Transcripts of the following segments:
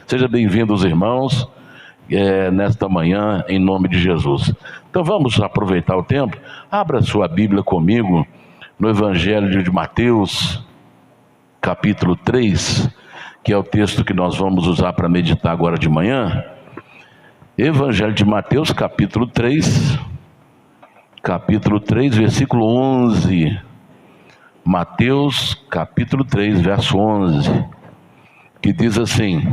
Sejam bem-vindos, irmãos, nesta manhã, em nome de Jesus. Então vamos aproveitar o tempo. Abra sua Bíblia comigo no Evangelho de Mateus, capítulo 3, que é o texto que nós vamos usar para meditar agora de manhã. Evangelho de Mateus, capítulo 3, versículo 11. Mateus, capítulo 3, verso 11, que diz assim: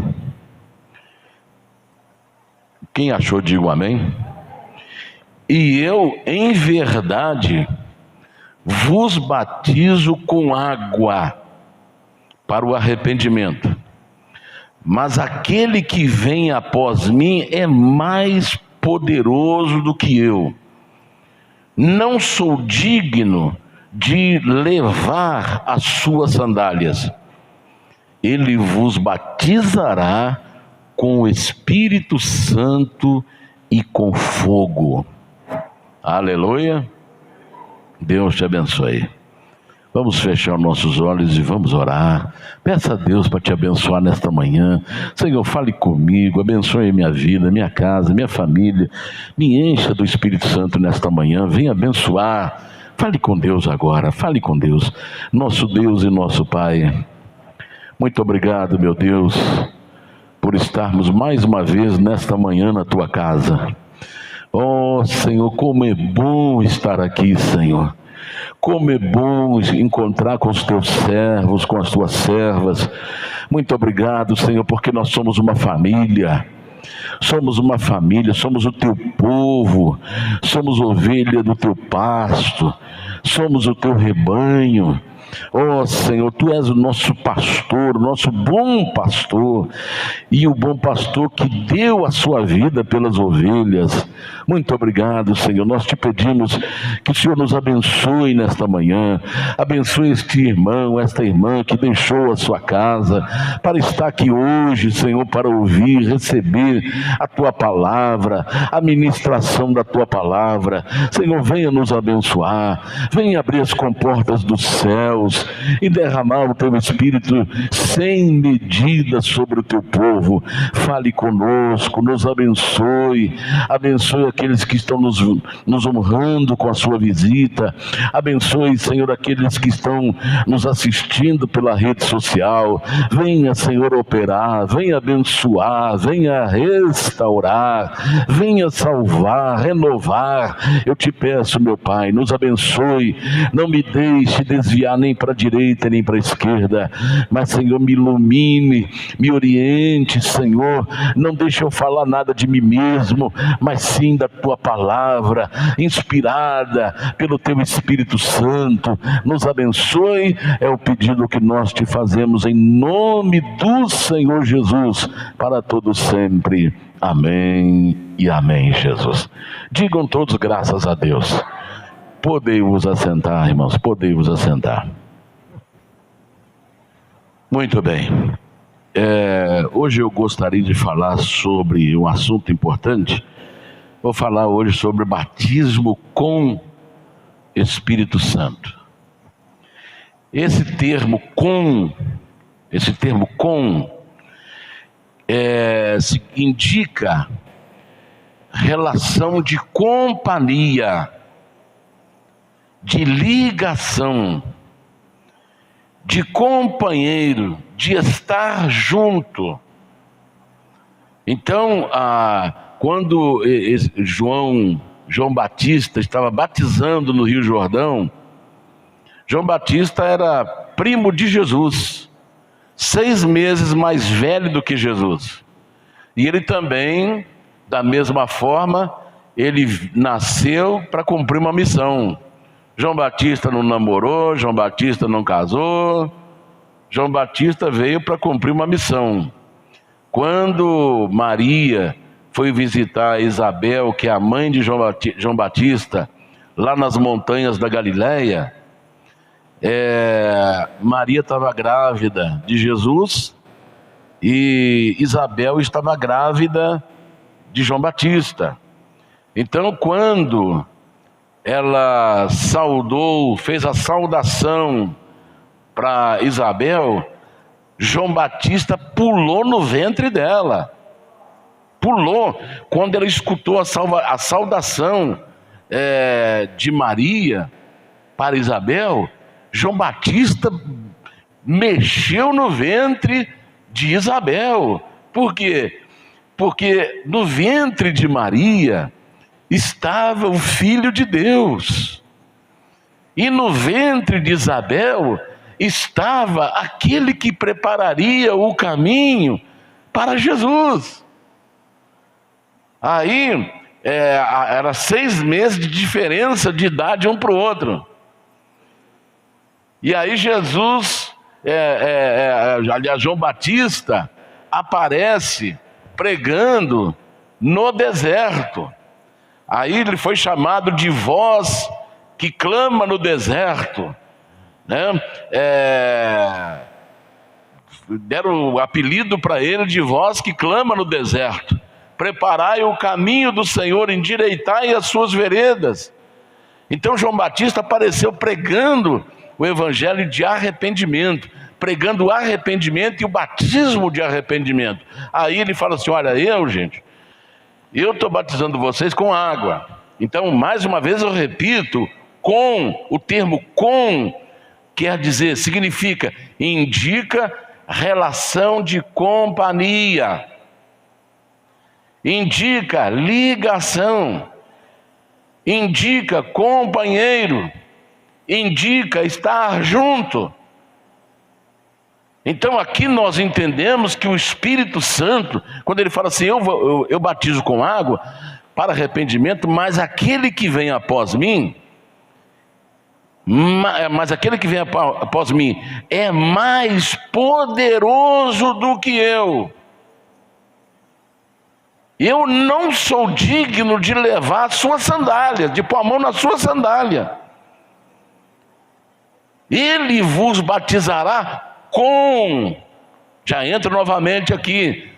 quem achou, diga um amém. E eu, em verdade, vos batizo com água para o arrependimento, mas aquele que vem após mim é mais poderoso do que eu. Não sou digno de levar as suas sandálias. Ele vos batizará com o Espírito Santo e com fogo. Aleluia. Deus te abençoe. Vamos fechar nossos olhos e vamos orar. Peça a Deus para te abençoar nesta manhã. Senhor, fale comigo, abençoe minha vida, minha casa, minha família. Me encha do Espírito Santo nesta manhã. Venha abençoar. Fale com Deus agora, fale com Deus. Nosso Deus e nosso Pai, muito obrigado, meu Deus, por estarmos mais uma vez nesta manhã na Tua casa. Oh, Senhor, como é bom estar aqui, Senhor. Como é bom encontrar com os Teus servos, com as Tuas servas. Muito obrigado, Senhor, porque nós somos uma família. Somos uma família, somos o Teu povo, somos ovelha do Teu pasto, somos o Teu rebanho. Oh, Senhor, Tu és o nosso pastor, o nosso bom pastor, e o bom pastor que deu a sua vida pelas ovelhas. Muito obrigado, Senhor. Nós te pedimos que o Senhor nos abençoe nesta manhã. Abençoe este irmão, esta irmã que deixou a sua casa para estar aqui hoje, Senhor, para ouvir, receber a Tua palavra, a ministração da Tua palavra. Senhor, venha nos abençoar, venha abrir as comportas dos céus e derramar o Teu Espírito sem medida sobre o Teu povo. Fale conosco, nos abençoe, abençoe aqueles que estão nos honrando com a sua visita. Abençoe, Senhor, aqueles que estão nos assistindo pela rede social. Venha, Senhor, operar, venha abençoar, venha restaurar, venha salvar, renovar. Eu te peço, meu Pai, nos abençoe, não me deixe desviar nem para a direita nem para a esquerda, mas, Senhor, me ilumine, me oriente, Senhor. Não deixe eu falar nada de mim mesmo, mas sim da Tua palavra, inspirada pelo Teu Espírito Santo. Nos abençoe, é o pedido que nós te fazemos em nome do Senhor Jesus, para todos sempre. Amém e amém, Jesus. Digam todos graças a Deus. Podei-vos assentar, irmãos, podei-vos assentar. Muito bem. Hoje eu gostaria de falar sobre um assunto importante. Vou falar hoje sobre batismo com Espírito Santo. Esse termo com indica relação de companhia, de ligação, de companheiro, de estar junto. Então, quando João Batista estava batizando no Rio Jordão, João Batista era primo de Jesus, 6 meses mais velho do que Jesus. E ele também, da mesma forma, ele nasceu para cumprir uma missão. João Batista não namorou, João Batista não casou, João Batista veio para cumprir uma missão. Quando Maria foi visitar Isabel, que é a mãe de João Batista, lá nas montanhas da Galileia, Maria estava grávida de Jesus e Isabel estava grávida de João Batista. Então, quando ela fez a saudação para Isabel, João Batista pulou no ventre dela. Pulou. Quando ela escutou a saudação de Maria para Isabel, João Batista mexeu no ventre de Isabel. Por quê? Porque no ventre de Maria estava o Filho de Deus. E no ventre de Isabel estava aquele que prepararia o caminho para Jesus. Aí, era 6 meses de diferença de idade um para o outro. E aí Jesus, aliás, João Batista, aparece pregando no deserto. Aí ele foi chamado de voz que clama no deserto, né? Deram o apelido para ele de voz que clama no deserto. Preparai o caminho do Senhor, endireitai as suas veredas. Então João Batista apareceu pregando o evangelho de arrependimento, pregando o arrependimento e o batismo de arrependimento. Aí ele fala assim: olha, eu estou batizando vocês com água. Então, mais uma vez eu repito, com, o termo com, quer dizer, significa, indica relação de companhia, indica ligação, indica companheiro, indica estar junto. Então aqui nós entendemos que o Espírito Santo, quando ele fala assim, eu batizo com água para arrependimento, mas aquele que vem após mim, é mais poderoso do que eu. Eu não sou digno de levar a sua sandália, de pôr a mão na sua sandália. Ele vos batizará com, já entra novamente aqui,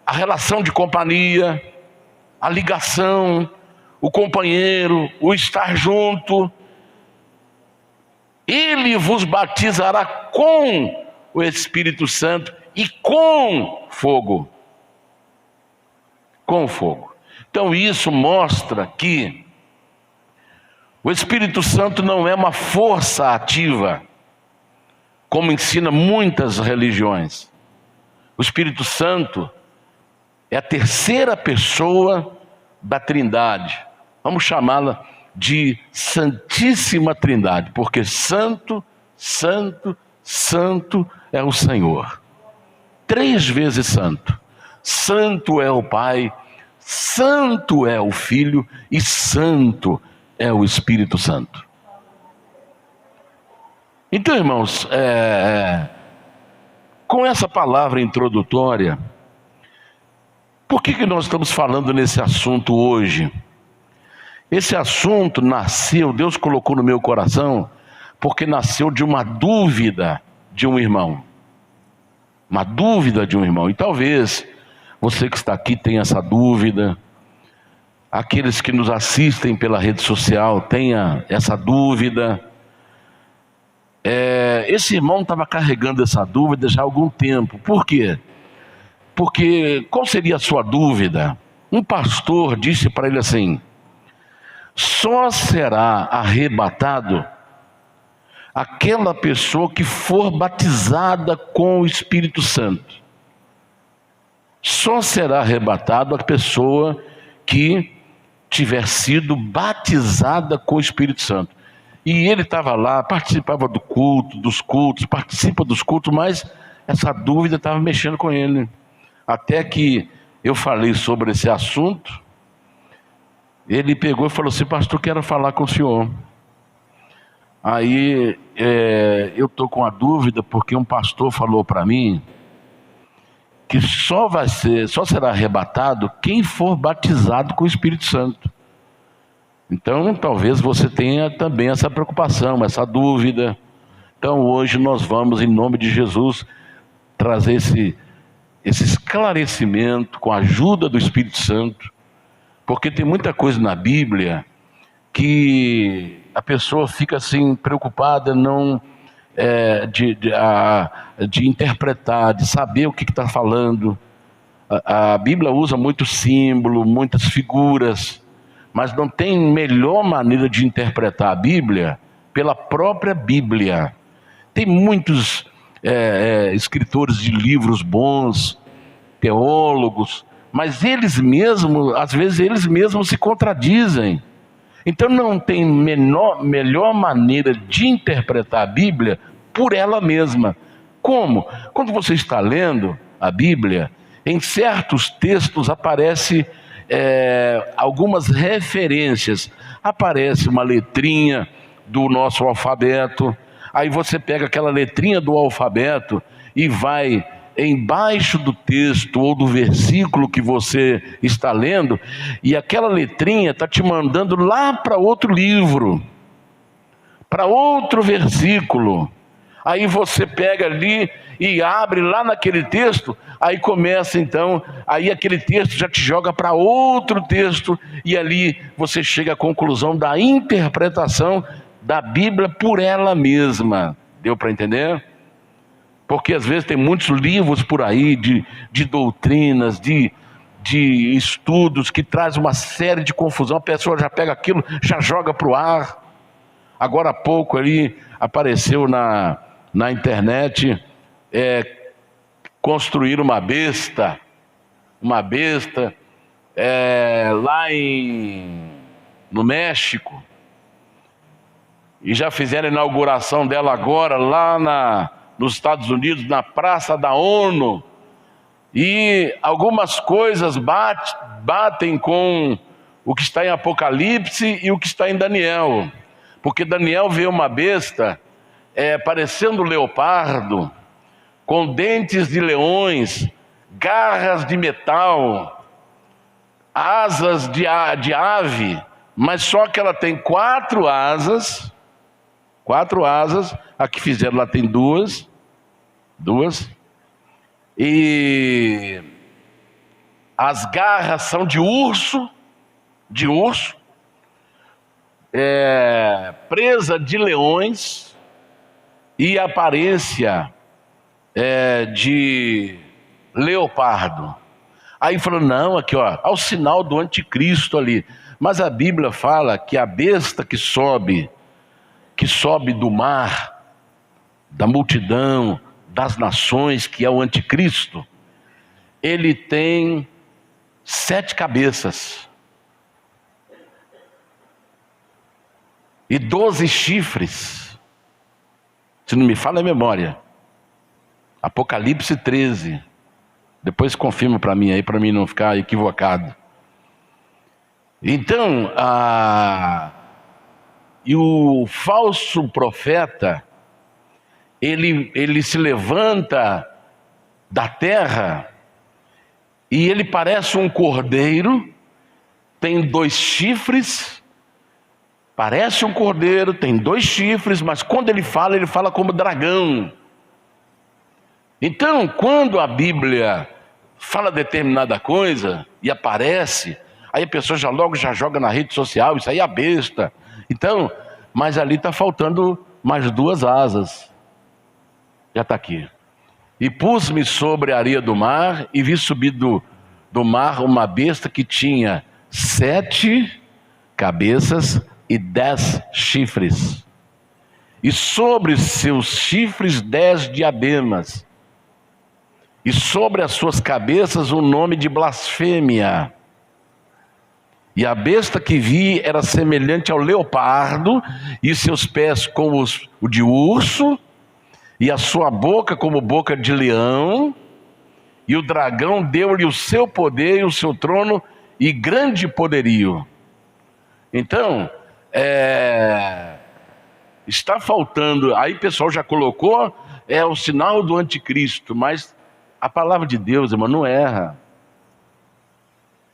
a relação de companhia, a ligação, o companheiro, o estar junto. Ele vos batizará com o Espírito Santo e com fogo. Com fogo. Então isso mostra que o Espírito Santo não é uma força ativa, como ensina muitas religiões. O Espírito Santo é a terceira pessoa da Trindade. Vamos chamá-la de Santíssima Trindade, porque santo, santo, santo é o Senhor. 3 vezes santo. Santo é o Pai, santo é o Filho e santo é o Espírito Santo. Então, irmãos, com essa palavra introdutória, por que nós estamos falando nesse assunto hoje? Esse assunto nasceu, Deus colocou no meu coração, porque nasceu de uma dúvida de um irmão. Uma dúvida de um irmão. E talvez você que está aqui tenha essa dúvida, aqueles que nos assistem pela rede social tenha essa dúvida. Esse irmão estava carregando essa dúvida já há algum tempo. Por quê? Porque qual seria a sua dúvida? Um pastor disse para ele assim: só será arrebatado aquela pessoa que for batizada com o Espírito Santo. Só será arrebatado a pessoa que tiver sido batizada com o Espírito Santo. E ele estava lá, participava do culto, dos cultos, participa dos cultos, mas essa dúvida estava mexendo com ele. Até que eu falei sobre esse assunto, ele pegou e falou assim: pastor, quero falar com o senhor. Aí eu estou com a dúvida porque um pastor falou para mim que só será arrebatado quem for batizado com o Espírito Santo. Então talvez você tenha também essa preocupação, essa dúvida. Então hoje nós vamos, em nome de Jesus, trazer esse esclarecimento com a ajuda do Espírito Santo, porque tem muita coisa na Bíblia que a pessoa fica assim preocupada, não de interpretar, de saber o que está falando. A Bíblia usa muito símbolo, muitas figuras, mas não tem melhor maneira de interpretar a Bíblia pela própria Bíblia. Tem muitos escritores de livros bons, teólogos, mas eles mesmos, às vezes eles mesmos se contradizem. Então não tem melhor maneira de interpretar a Bíblia por ela mesma. Como? Quando você está lendo a Bíblia, em certos textos aparece algumas referências. Aparece uma letrinha do nosso alfabeto, aí você pega aquela letrinha do alfabeto e vai embaixo do texto ou do versículo que você está lendo, e aquela letrinha está te mandando lá para outro livro, para outro versículo. Aí você pega ali e abre lá naquele texto, aí começa então, aí aquele texto já te joga para outro texto, e ali você chega à conclusão da interpretação da Bíblia por ela mesma. Deu para entender? Porque às vezes tem muitos livros por aí de doutrinas, de estudos que traz uma série de confusão. A pessoa já pega aquilo, já joga para o ar. Agora há pouco ali apareceu na internet construir uma besta lá no México, e já fizeram a inauguração dela agora lá nos Estados Unidos, na Praça da ONU, e algumas coisas batem com o que está em Apocalipse e o que está em Daniel, porque Daniel vê uma besta parecendo leopardo, com dentes de leões, garras de metal, asas de ave, mas só que ela tem 4 asas, a que fizeram lá tem duas, e as garras são de urso, presa de leões, e aparência de leopardo. Aí falou, não, aqui ó, ao sinal do anticristo ali. Mas a Bíblia fala que a besta que sobe do mar, da multidão, das nações, que é o anticristo, ele tem 7 cabeças e 12 chifres, se não me falha a memória. Apocalipse 13, depois confirma para mim aí, para mim não ficar equivocado. Então, e o falso profeta, ele se levanta da terra, e ele parece um cordeiro, tem 2 chifres, parece um cordeiro, tem 2 chifres, mas quando ele fala como dragão. Então, quando a Bíblia fala determinada coisa e aparece, aí a pessoa já joga na rede social, isso aí é a besta. Então, mas ali está faltando mais 2 asas. Já está aqui. E pus-me sobre a areia do mar, e vi subir do mar uma besta que tinha 7 cabeças e 10 chifres. E sobre seus chifres 10 diademas. E sobre as suas cabeças um nome de blasfêmia. E a besta que vi era semelhante ao leopardo, e seus pés como o de urso, e a sua boca como boca de leão. E o dragão deu-lhe o seu poder e o seu trono e grande poderio. Então, está faltando, aí o pessoal já colocou, o sinal do anticristo, mas a palavra de Deus, irmão, não erra.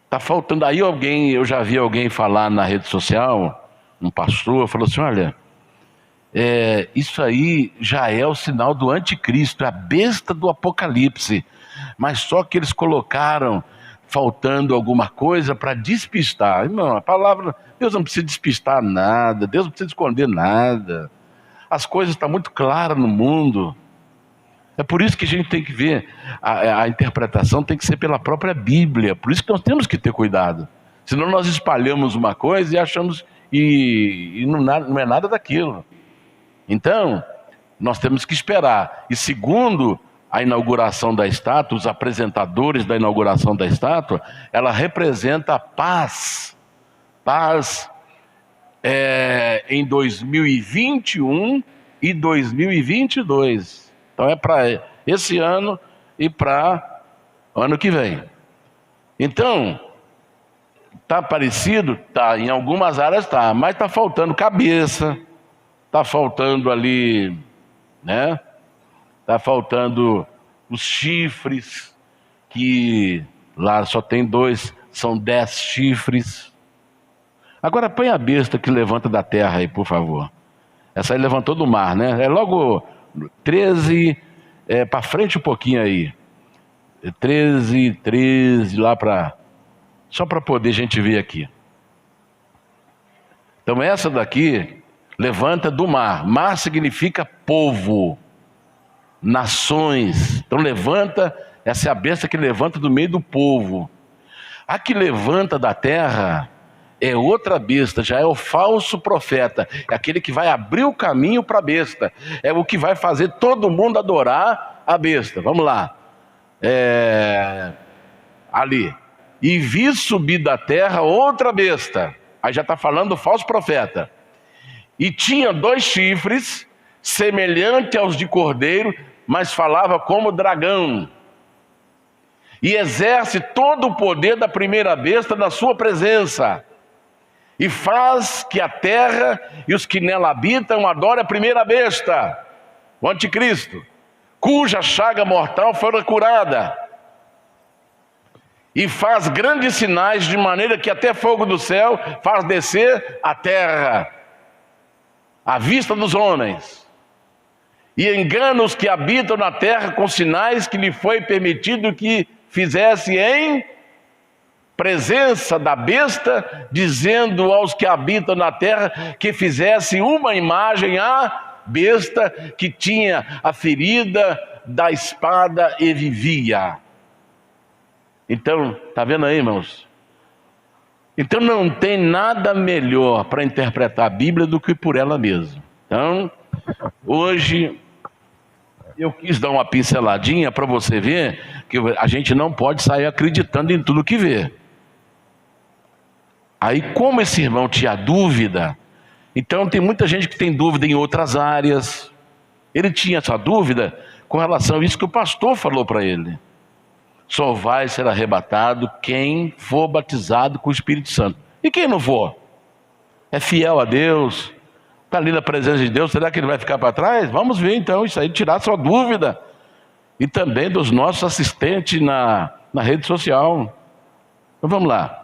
Está faltando, aí eu já vi alguém falar na rede social, um pastor, falou assim, olha, isso aí já é o sinal do anticristo, é a besta do Apocalipse, mas só que eles colocaram faltando alguma coisa para despistar. Irmão, a palavra, Deus não precisa despistar nada, Deus não precisa esconder nada. as coisas estão muito claras no mundo. É por isso que a gente tem que ver, a interpretação tem que ser pela própria Bíblia. Por isso que nós temos que ter cuidado. Senão nós espalhamos uma coisa e achamos, e não é nada daquilo. Então, nós temos que esperar. E segundo a inauguração da estátua, os apresentadores da inauguração da estátua, ela representa a paz. Paz em 2021 e 2022. Então é para esse ano e para o ano que vem. Então, está parecido? Tá, em algumas áreas está, mas está faltando cabeça, está faltando ali, né? Está faltando os chifres, que lá só tem 2, são 10 chifres. Agora põe a besta que levanta da terra aí, por favor. Essa aí levantou do mar, né? É logo 13, para frente um pouquinho aí. 13 lá para... Só para poder a gente ver aqui. Então essa daqui levanta do mar. Mar significa povo, nações. Então levanta, essa é a besta que levanta do meio do povo. A que levanta da terra é outra besta, já é o falso profeta. É aquele que vai abrir o caminho para a besta. É o que vai fazer todo mundo adorar a besta. Vamos lá. Ali. E vi subir da terra outra besta. Aí já está falando do falso profeta. E tinha 2 chifres, semelhante aos de cordeiro, mas falava como dragão. E exerce todo o poder da primeira besta na sua presença. E faz que a terra e os que nela habitam adorem a primeira besta, o anticristo, cuja chaga mortal fora curada. E faz grandes sinais, de maneira que até fogo do céu faz descer a terra, à vista dos homens. E engana os que habitam na terra com sinais que lhe foi permitido que fizesse em presença da besta, dizendo aos que habitam na terra que fizesse uma imagem à besta que tinha a ferida da espada e vivia. Então, está vendo aí, irmãos? Então não tem nada melhor para interpretar a Bíblia do que por ela mesma. Então, hoje eu quis dar uma pinceladinha para você ver que a gente não pode sair acreditando em tudo que vê. Aí, como esse irmão tinha dúvida, então tem muita gente que tem dúvida em outras áreas. Ele tinha essa dúvida com relação a isso que o pastor falou para ele. Só vai ser arrebatado quem for batizado com o Espírito Santo. E quem não for? É fiel a Deus, está ali na presença de Deus, será que ele vai ficar para trás? Vamos ver então isso aí, tirar sua dúvida. E também dos nossos assistentes na rede social. Então vamos lá.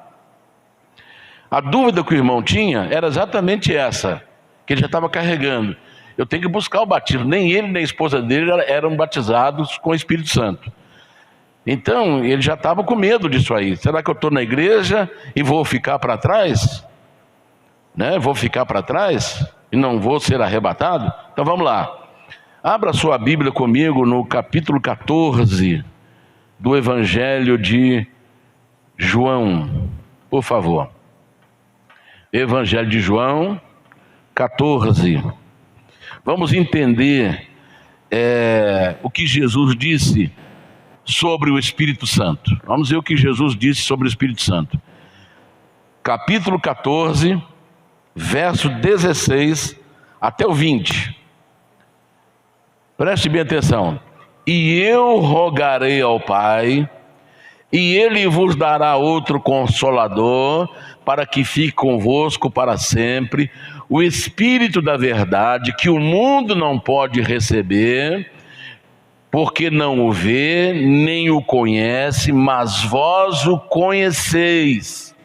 A dúvida que o irmão tinha era exatamente essa, que ele já estava carregando. Eu tenho que buscar o batismo. Nem ele nem a esposa dele eram batizados com o Espírito Santo. Então, ele já estava com medo disso aí. Será que eu estou na igreja e vou ficar para trás? Né? Vou ficar para trás e não vou ser arrebatado? Então vamos lá. Abra sua Bíblia comigo no capítulo 14 do Evangelho de João. Por favor. Evangelho de João 14. Vamos entender o que Jesus disse sobre o Espírito Santo. Vamos ver o que Jesus disse sobre o Espírito Santo. Capítulo 14, verso 16 até o 20. Preste bem atenção. E eu rogarei ao Pai, e Ele vos dará outro Consolador, para que fique convosco para sempre, o Espírito da verdade, que o mundo não pode receber, porque não o vê, nem o conhece, mas vós o conheceis,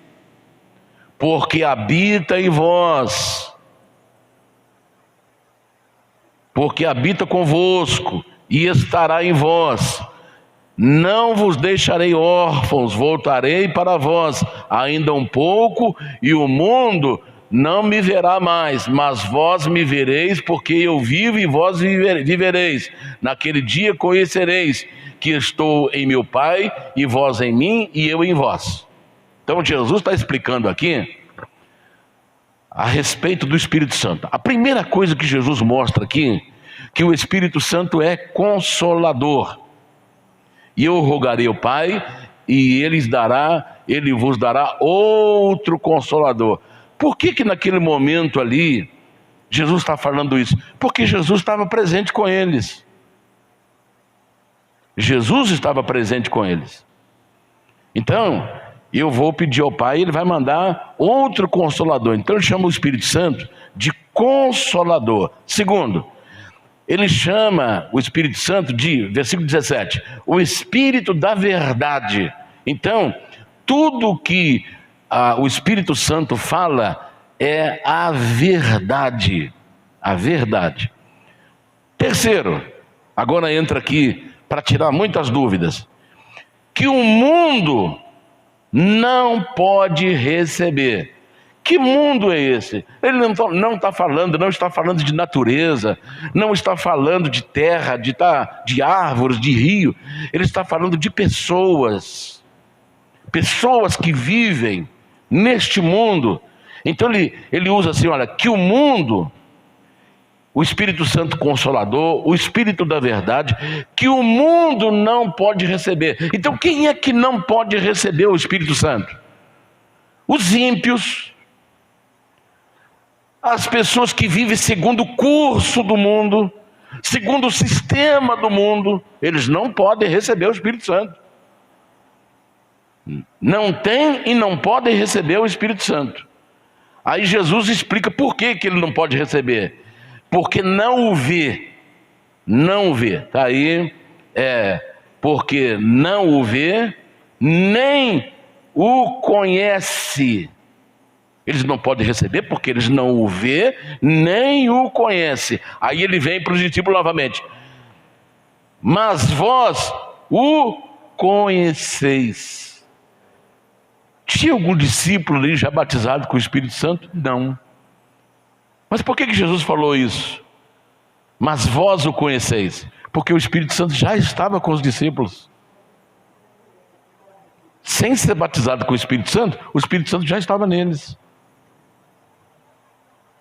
porque habita em vós, porque habita convosco e estará em vós. Não vos deixarei órfãos, voltarei para vós ainda um pouco, e o mundo não me verá mais, mas vós me vereis, porque eu vivo e vós vivereis. Naquele dia conhecereis que estou em meu Pai, e vós em mim, e eu em vós. Então Jesus está explicando aqui a respeito do Espírito Santo. A primeira coisa que Jesus mostra aqui, que o Espírito Santo é consolador. E eu rogarei ao Pai, e Ele vos dará outro consolador. Por que naquele momento ali, Jesus está falando isso? Porque Jesus estava presente com eles. Jesus estava presente com eles. Então, eu vou pedir ao Pai, Ele vai mandar outro consolador. Então Ele chama o Espírito Santo de consolador. Segundo, Ele chama o Espírito Santo de, versículo 17, o Espírito da verdade. Então, tudo que o Espírito Santo fala é a verdade. A verdade. Terceiro, agora entra aqui para tirar muitas dúvidas, que o mundo não pode receber. Que mundo é esse? Ele não está falando de natureza, não está falando de terra, de árvores, de rio. Ele está falando de pessoas que vivem neste mundo. Então ele usa assim, olha, que o mundo, o Espírito Santo Consolador, o Espírito da verdade, que o mundo não pode receber. Então quem é que não pode receber o Espírito Santo? Os ímpios, as pessoas que vivem segundo o curso do mundo, segundo o sistema do mundo, eles não podem receber o Espírito Santo. Não tem e não podem receber o Espírito Santo. Aí Jesus explica por que ele não pode receber. Porque não o vê. Não o vê. Está aí. Porque não o vê, nem o conhece. Eles não podem receber porque eles não o vê, nem o conhece. Aí ele vem para os discípulos novamente. Mas vós o conheceis. Tinha algum discípulo ali já batizado com o Espírito Santo? Não. Mas por que Jesus falou isso? Mas vós o conheceis. Porque o Espírito Santo já estava com os discípulos. Sem ser batizado com o Espírito Santo já estava neles.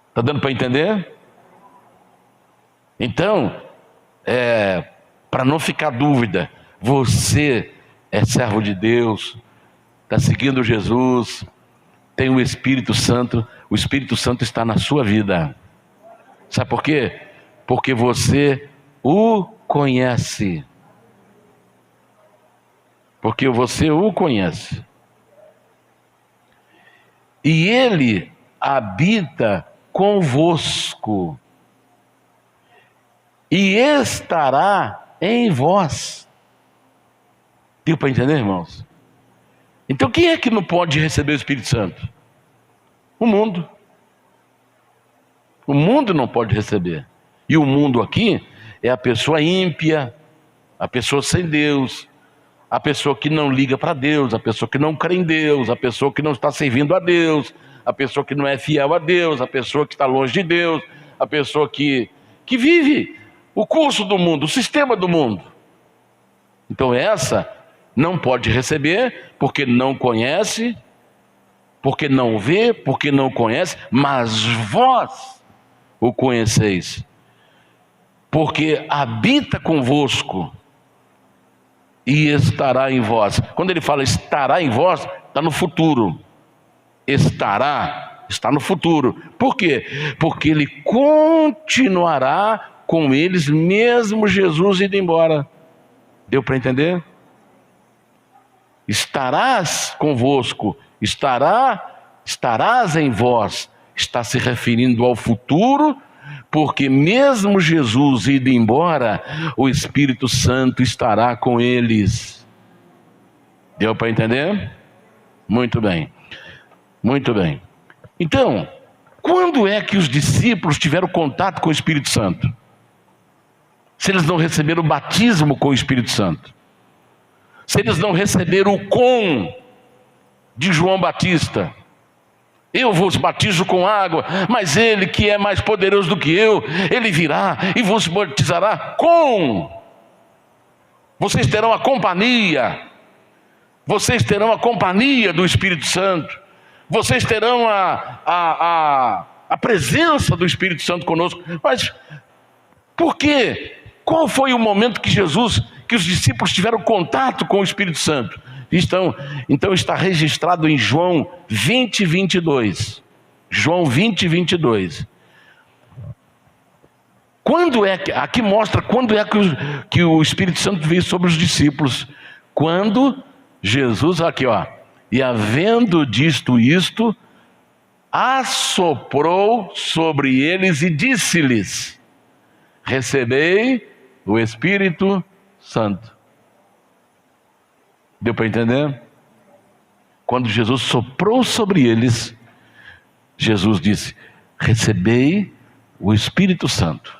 Está dando para entender? Então, para não ficar dúvida, você é servo de Deus, está seguindo Jesus, tem o Espírito Santo está na sua vida. Sabe por quê? Porque você o conhece. Porque você o conhece. E Ele habita convosco. E estará em vós. Deu para entender, irmãos? Então quem é que não pode receber o Espírito Santo? O mundo. O mundo não pode receber. E o mundo aqui é a pessoa ímpia, a pessoa sem Deus, a pessoa que não liga para Deus, a pessoa que não crê em Deus, a pessoa que não está servindo a Deus, a pessoa que não é fiel a Deus, a pessoa que está longe de Deus, a pessoa que vive o curso do mundo, o sistema do mundo. Então essa não pode receber, porque não conhece, porque não vê, porque não conhece, mas vós o conheceis, porque habita convosco e estará em vós. Quando ele fala estará em vós, está no futuro. Está no futuro. Por quê? Porque ele continuará com eles, mesmo Jesus indo embora. Deu para entender? Estarás convosco, estarás em vós, está se referindo ao futuro, porque mesmo Jesus indo embora, o Espírito Santo estará com eles. Deu para entender? Muito bem, muito bem. Então, quando é que os discípulos tiveram contato com o Espírito Santo? Se eles não receberam o batismo com o Espírito Santo, se eles não receberam o com de João Batista, Eu vos batizo com água, mas ele que é mais poderoso do que eu, ele virá e vos batizará com. Vocês terão a companhia do Espírito Santo. Vocês terão a presença do Espírito Santo conosco. Mas por quê? Qual foi o momento que os discípulos tiveram contato com o Espírito Santo? Então está registrado em João 20, 22. João 20, 22. Aqui mostra quando é que o Espírito Santo veio sobre os discípulos. Quando Jesus, aqui ó, e havendo dito isto, assoprou sobre eles e disse-lhes: recebei o Espírito Santo. Deu para entender? Quando Jesus soprou sobre eles, Jesus disse: recebei o Espírito Santo.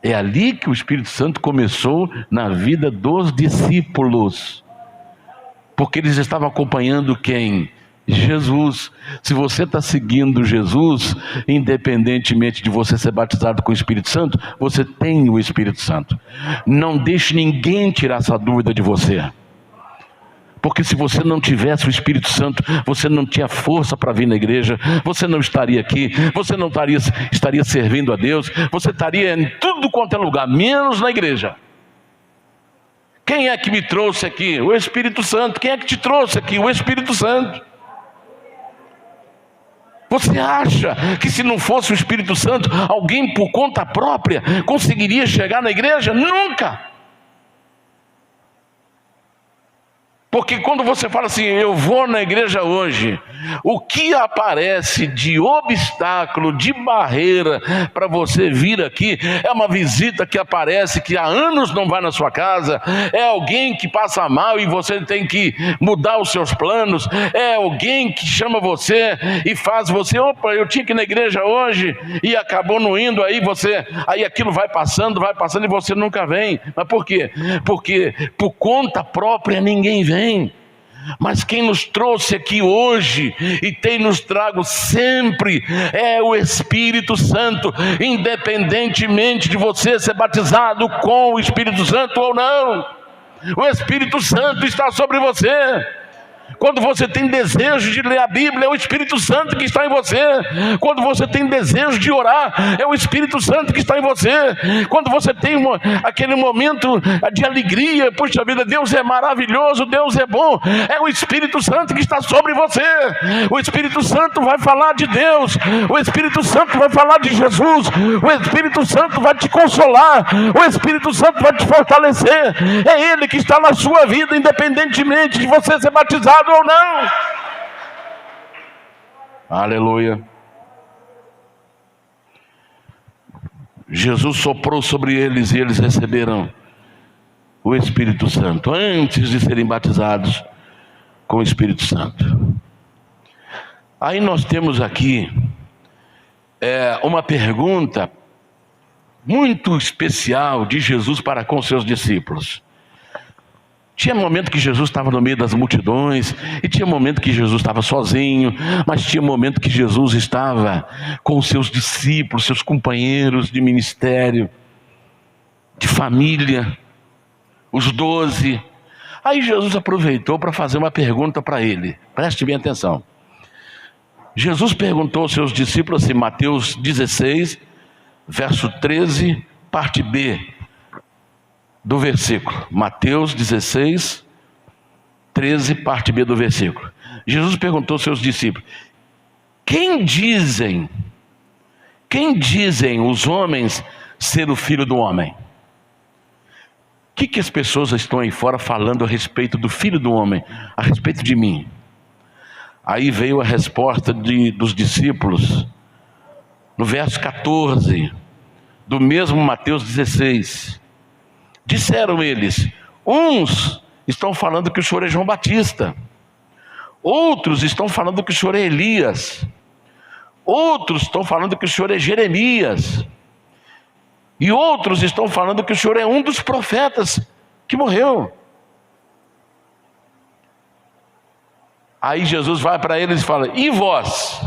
É ali que o Espírito Santo começou na vida dos discípulos, porque eles estavam acompanhando quem? Jesus. Se você está seguindo Jesus, independentemente de você ser batizado com o Espírito Santo, você tem o Espírito Santo. Não deixe ninguém tirar essa dúvida de você. Porque se você não tivesse o Espírito Santo, você não tinha força para vir na igreja, você não estaria aqui, você não estaria servindo a Deus, você estaria em tudo quanto é lugar, menos na igreja. Quem é que me trouxe aqui? O Espírito Santo. Quem é que te trouxe aqui? O Espírito Santo. Você acha que se não fosse o Espírito Santo, alguém por conta própria conseguiria chegar na igreja? Nunca! Porque quando você fala assim, eu vou na igreja hoje, o que aparece de obstáculo, de barreira para você vir aqui, é uma visita que aparece que há anos não vai na sua casa, é alguém que passa mal e você tem que mudar os seus planos, é alguém que chama você e faz você, opa, eu tinha que ir na igreja hoje e acabou não indo, aí aquilo vai passando e você nunca vem. Mas por quê? Porque por conta própria ninguém vem. Mas quem nos trouxe aqui hoje e tem nos trago sempre é o Espírito Santo, independentemente de você ser batizado com o Espírito Santo ou não. O Espírito Santo está sobre você. Quando você tem desejo de ler a Bíblia, é o Espírito Santo que está em você. Quando você tem desejo de orar, é o Espírito Santo que está em você. Quando você tem aquele momento de alegria, puxa vida, Deus é maravilhoso, Deus é bom, é o Espírito Santo que está sobre você. O Espírito Santo vai falar de Deus, o Espírito Santo vai falar de Jesus, o Espírito Santo vai te consolar, o Espírito Santo vai te fortalecer. É Ele que está na sua vida, independentemente de você ser batizado ou não. Aleluia. Jesus soprou sobre eles e eles receberam o Espírito Santo antes de serem batizados com o Espírito Santo. Aí nós temos aqui uma pergunta muito especial de Jesus para com seus discípulos. Tinha momento que Jesus estava no meio das multidões, e tinha momento que Jesus estava sozinho, mas tinha momento que Jesus estava com os seus discípulos, seus companheiros de ministério, de família, os 12. Aí Jesus aproveitou para fazer uma pergunta para ele, preste bem atenção. Jesus perguntou aos seus discípulos assim, Mateus 16, verso 13, parte B do versículo. Mateus 16, 13, parte B do versículo. Jesus perguntou aos seus discípulos: quem dizem os homens ser o Filho do Homem? O que as pessoas estão aí fora falando a respeito do Filho do Homem, a respeito de mim? Aí veio a resposta dos discípulos, no verso 14, do mesmo Mateus 16. Disseram eles: uns estão falando que o Senhor é João Batista, outros estão falando que o Senhor é Elias, outros estão falando que o Senhor é Jeremias, e outros estão falando que o Senhor é um dos profetas que morreu. Aí Jesus vai para eles e fala: e vós?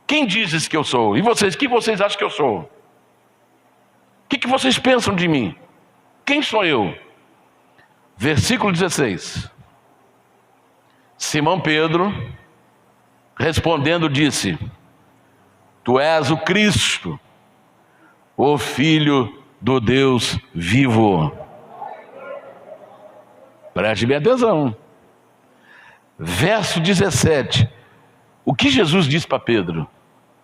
Quem dizes que eu sou? E vocês, quem vocês acham que eu sou? O que vocês pensam de mim? Quem sou eu? Versículo 16. Simão Pedro, respondendo, disse: Tu és o Cristo, o Filho do Deus vivo. Preste bem atenção. Verso 17. O que Jesus disse para Pedro?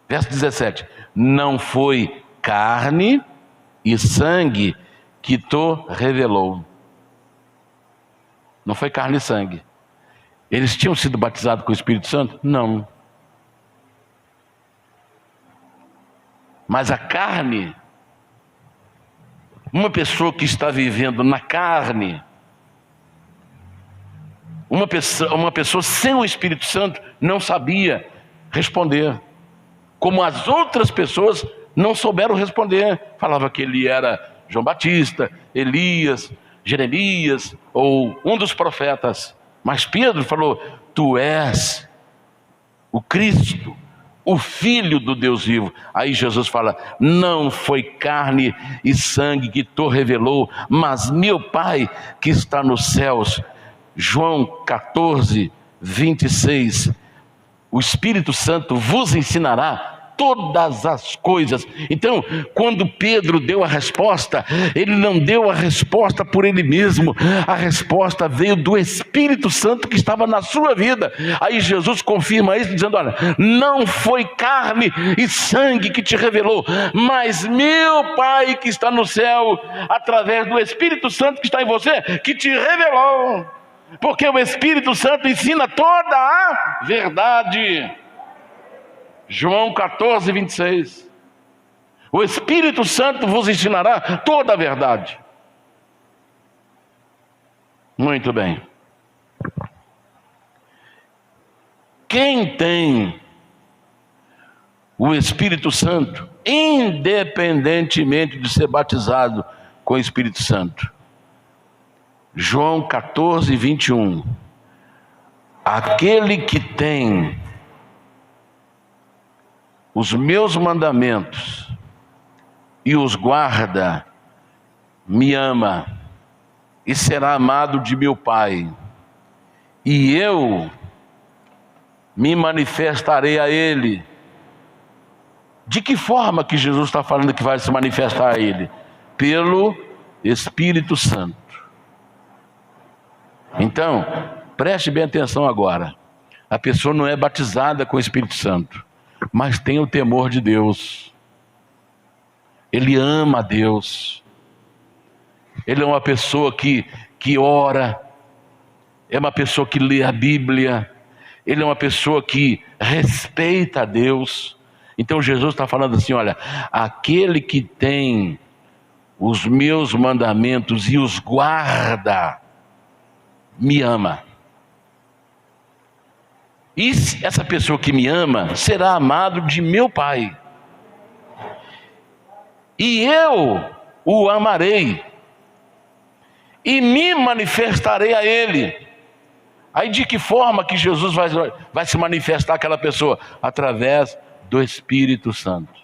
Verso 17. Não foi carne e sangue que te revelou. Não foi carne e sangue. Eles tinham sido batizados com o Espírito Santo? Não. Mas a carne, uma pessoa que está vivendo na carne, uma pessoa sem o Espírito Santo não sabia responder. Como as outras pessoas não souberam responder. Falava que ele era João Batista, Elias, Jeremias ou um dos profetas. Mas Pedro falou: Tu és o Cristo, o Filho do Deus vivo. Aí Jesus fala: Não foi carne e sangue que te revelou, mas meu Pai que está nos céus. João 14, 26. O Espírito Santo vos ensinará todas as coisas. Então, quando Pedro deu a resposta, ele não deu a resposta por ele mesmo. A resposta veio do Espírito Santo que estava na sua vida. Aí Jesus confirma isso dizendo: olha, não foi carne e sangue que te revelou, mas meu Pai que está no céu, através do Espírito Santo que está em você, que te revelou. Porque o Espírito Santo ensina toda a verdade. João 14, 26. O Espírito Santo vos ensinará toda a verdade. Muito bem. Quem tem o Espírito Santo, independentemente de ser batizado com o Espírito Santo? João 14, 21. Aquele que tem os meus mandamentos e os guarda, me ama e será amado de meu Pai, e eu me manifestarei a ele. De que forma que Jesus está falando que vai se manifestar a ele? Pelo Espírito Santo. Então, preste bem atenção agora. A pessoa não é batizada com o Espírito Santo, mas tem o temor de Deus. Ele ama a Deus. Ele é uma pessoa que ora. É uma pessoa que lê a Bíblia. Ele é uma pessoa que respeita a Deus. Então Jesus está falando assim: olha, aquele que tem os meus mandamentos e os guarda, me ama. E essa pessoa que me ama será amado de meu Pai, e eu o amarei e me manifestarei a ele. Aí de que forma que Jesus vai se manifestar àquela pessoa? Através do Espírito Santo.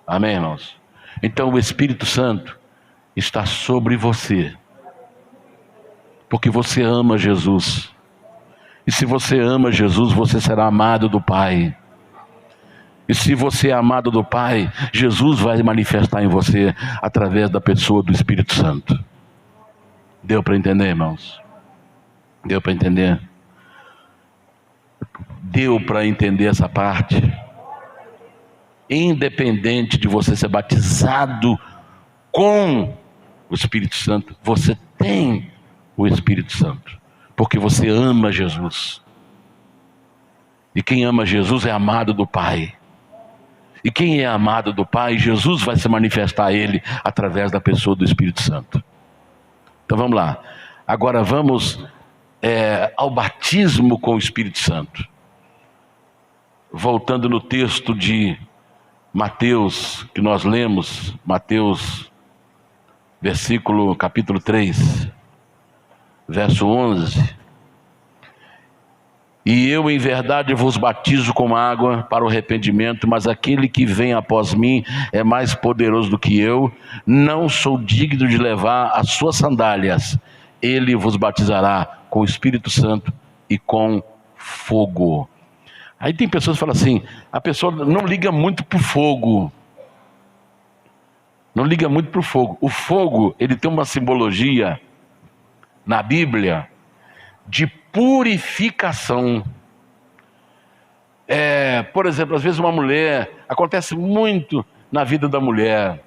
Amém, irmãos? Então o Espírito Santo está sobre você, porque você ama Jesus. E se você ama Jesus, você será amado do Pai. E se você é amado do Pai, Jesus vai manifestar em você através da pessoa do Espírito Santo. Deu para entender, irmãos? Deu para entender? Deu para entender essa parte? Independente de você ser batizado com o Espírito Santo, você tem o Espírito Santo, porque você ama Jesus. E quem ama Jesus é amado do Pai. E quem é amado do Pai, Jesus vai se manifestar a ele através da pessoa do Espírito Santo. Então vamos lá. Agora vamos ao batismo com o Espírito Santo. Voltando no texto de Mateus, que nós lemos, Mateus, capítulo 3, verso 11. E eu, em verdade, vos batizo com água para o arrependimento, mas aquele que vem após mim é mais poderoso do que eu. Não sou digno de levar as suas sandálias. Ele vos batizará com o Espírito Santo e com fogo. Aí tem pessoas que falam assim, a pessoa não liga muito para o fogo. Não liga muito para o fogo. O fogo, ele tem uma simbologia na Bíblia de purificação. Por exemplo, às vezes uma mulher, acontece muito na vida da mulher.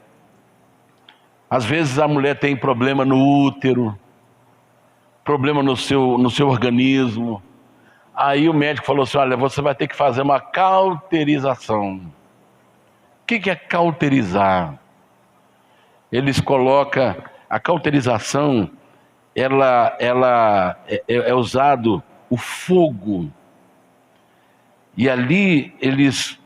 Às vezes a mulher tem problema no útero, problema no seu organismo. Aí o médico falou assim, olha, você vai ter que fazer uma cauterização. O que é cauterizar? Eles colocam, a cauterização, ela é usado o fogo. E ali eles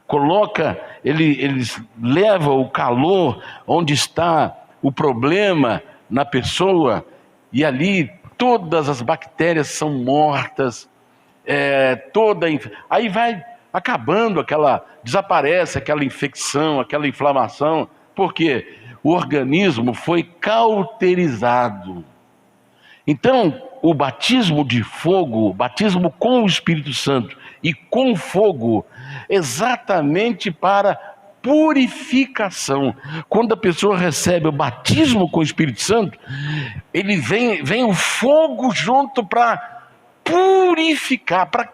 colocam, eles levam o calor onde está o problema na pessoa, e ali todas as bactérias são mortas, aí vai acabando desaparece aquela infecção, aquela inflamação, porque o organismo foi cauterizado. Então, o batismo de fogo, o batismo com o Espírito Santo e com fogo, exatamente para purificação. Quando a pessoa recebe o batismo com o Espírito Santo, ele vem o fogo junto para purificar, para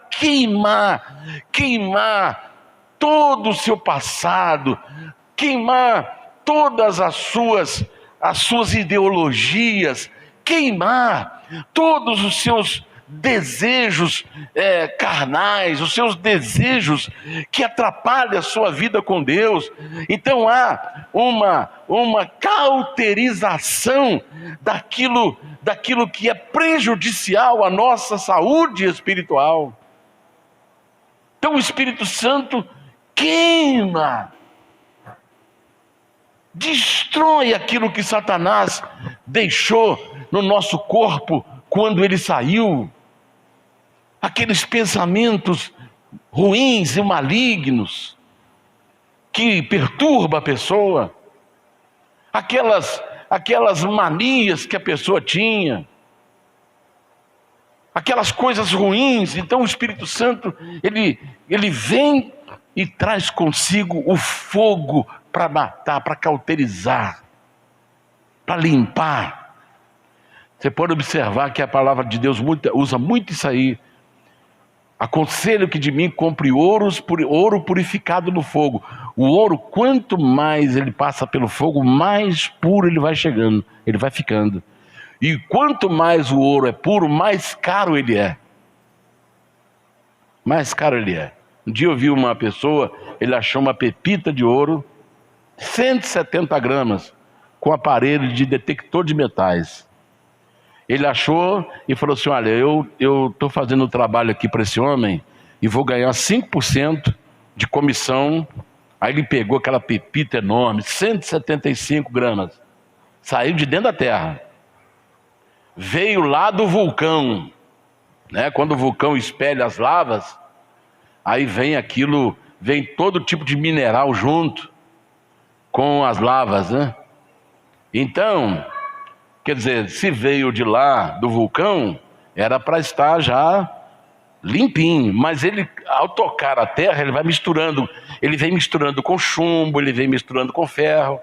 queimar todo o seu passado, queimar todas as suas ideologias, queimar todos os seus desejos carnais, os seus desejos que atrapalham a sua vida com Deus. Então há uma cauterização daquilo que é prejudicial à nossa saúde espiritual. Então o Espírito Santo queima, destrói aquilo que Satanás deixou no nosso corpo quando ele saiu. Aqueles pensamentos ruins e malignos que perturbam a pessoa, aquelas manias que a pessoa tinha, aquelas coisas ruins. Então o Espírito Santo, ele vem e traz consigo o fogo para matar, para cauterizar, para limpar. Você pode observar que a palavra de Deus usa muito isso aí. Aconselho que de mim compre ouro purificado no fogo. O ouro, quanto mais ele passa pelo fogo, mais puro ele vai chegando, ele vai ficando. E quanto mais o ouro é puro, mais caro ele é. Mais caro ele é. Um dia eu vi uma pessoa, ele achou uma pepita de ouro, 170 gramas, com aparelho de detector de metais. Ele achou e falou assim, olha, eu estou fazendo um trabalho aqui para esse homem e vou ganhar 5% de comissão. Aí ele pegou aquela pepita enorme, 175 gramas, saiu de dentro da terra, veio lá do vulcão, né? Quando o vulcão espelha as lavas, aí vem todo tipo de mineral junto com as lavas, né? Então, quer dizer, se veio de lá do vulcão, era para estar já limpinho, mas ele, ao tocar a terra, ele vem misturando com chumbo, ele vem misturando com ferro.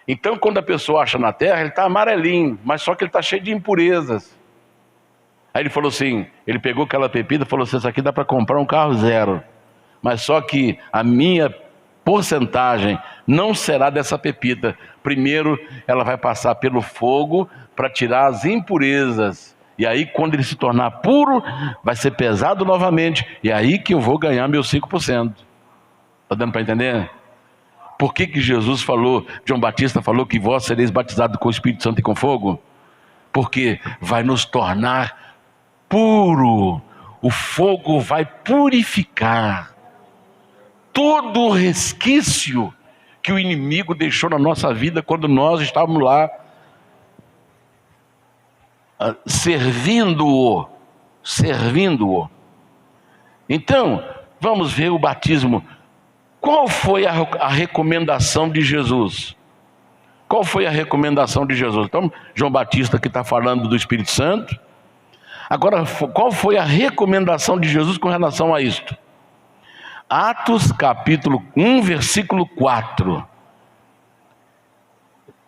Então, quando a pessoa acha na terra, ele está amarelinho, mas só que ele está cheio de impurezas. Aí ele falou assim, ele pegou aquela pepita e falou assim, isso aqui dá para comprar um carro zero, mas só que a minha porcentagem não será dessa pepita. Primeiro ela vai passar pelo fogo para tirar as impurezas, e aí quando ele se tornar puro, vai ser pesado novamente, e aí que eu vou ganhar meus 5%. Está dando para entender? Por que Jesus falou, João Batista falou que vós sereis batizados com o Espírito Santo e com fogo? Porque vai nos tornar puro. O fogo vai purificar todo o resquício que o inimigo deixou na nossa vida quando nós estávamos lá servindo-o. Então, vamos ver o batismo. Qual foi a recomendação de Jesus? Qual foi a recomendação de Jesus? Então, João Batista que está falando do Espírito Santo. Agora, qual foi a recomendação de Jesus com relação a isto? Atos capítulo 1, versículo 4.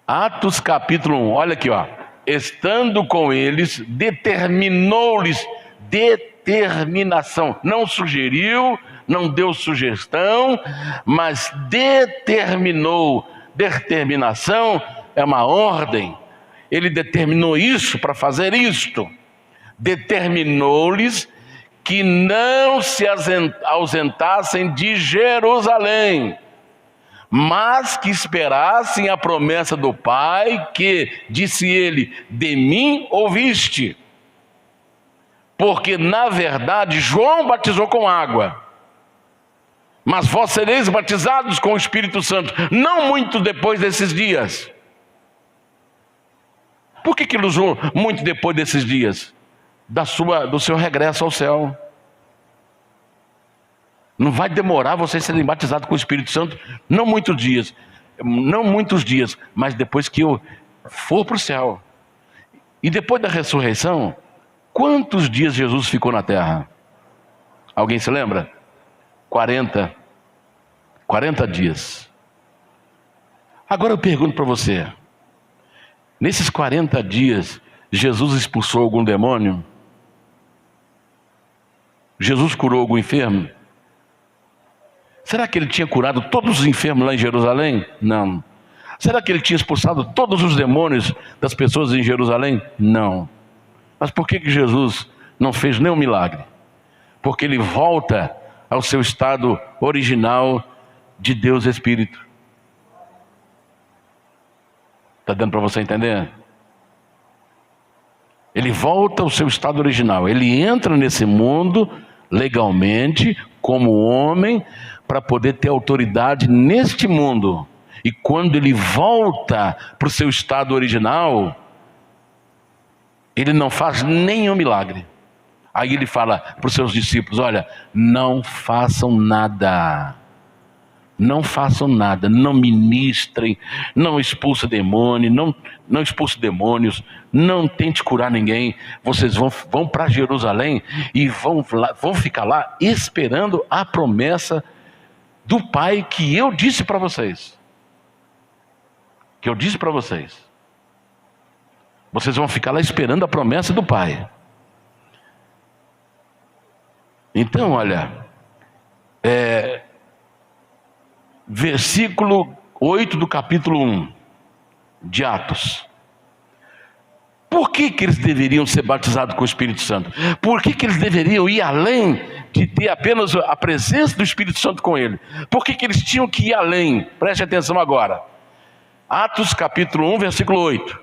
Atos capítulo 1, olha aqui, ó. Estando com eles, determinou-lhes, determinação. Não sugeriu, não deu sugestão, mas determinou. Determinação é uma ordem. Ele determinou isso para fazer isto. Determinou-lhes que não se ausentassem de Jerusalém, mas que esperassem a promessa do Pai, que, disse ele, de mim ouviste. Porque, na verdade, João batizou com água, mas vós sereis batizados com o Espírito Santo, não muito depois desses dias. Por que ele usou muito depois desses dias? Do seu regresso ao céu. Não vai demorar vocês serem batizados com o Espírito Santo, não muitos dias, mas depois que eu for para o céu. E depois da ressurreição, quantos dias Jesus ficou na terra? Alguém se lembra? 40 dias. Agora eu pergunto para você, nesses 40 dias, Jesus expulsou algum demônio? Jesus curou algum enfermo? Será que ele tinha curado todos os enfermos lá em Jerusalém? Não. Será que ele tinha expulsado todos os demônios das pessoas em Jerusalém? Não. Mas por que Jesus não fez nenhum milagre? Porque ele volta ao seu estado original de Deus Espírito. Está dando para você entender? Ele volta ao seu estado original. Ele entra nesse mundo legalmente, como homem, para poder ter autoridade neste mundo. E quando ele volta para o seu estado original, ele não faz nenhum milagre. Aí ele fala para os seus discípulos: olha, não façam nada. Não façam nada, não ministrem, não expulsem demônio, não expulsem demônios, não tente curar ninguém. Vocês vão para Jerusalém e vão ficar lá esperando a promessa do Pai que eu disse para vocês. Vocês vão ficar lá esperando a promessa do Pai. Então, olha, versículo 8 do capítulo 1 de Atos. Por que eles deveriam ser batizados com o Espírito Santo? Por que eles deveriam ir além de ter apenas a presença do Espírito Santo com ele? Por que eles tinham que ir além? Preste atenção agora. Atos capítulo 1, versículo 8.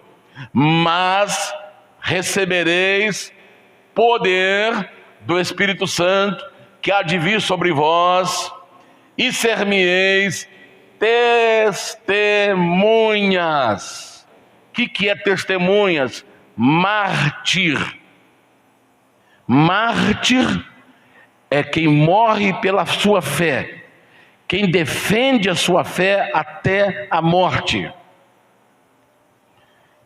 Mas recebereis poder do Espírito Santo, que há de vir sobre vós, e ser-me-eis testemunhas. O que é testemunhas? Mártir. Mártir é quem morre pela sua fé, quem defende a sua fé até a morte.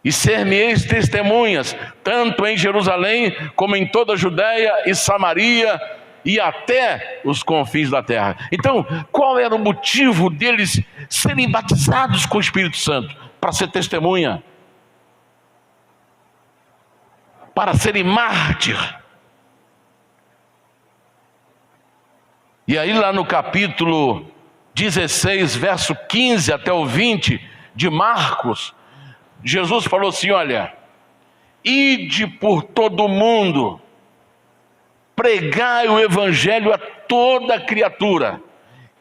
E ser-me-eis testemunhas, tanto em Jerusalém, como em toda a Judéia e Samaria, e até os confins da terra. Então, qual era o motivo deles serem batizados com o Espírito Santo? Para ser testemunha, para serem mártir. E aí lá no capítulo 16, verso 15 até o 20 de Marcos, Jesus falou assim: olha, ide por todo o mundo, pregai o evangelho a toda criatura.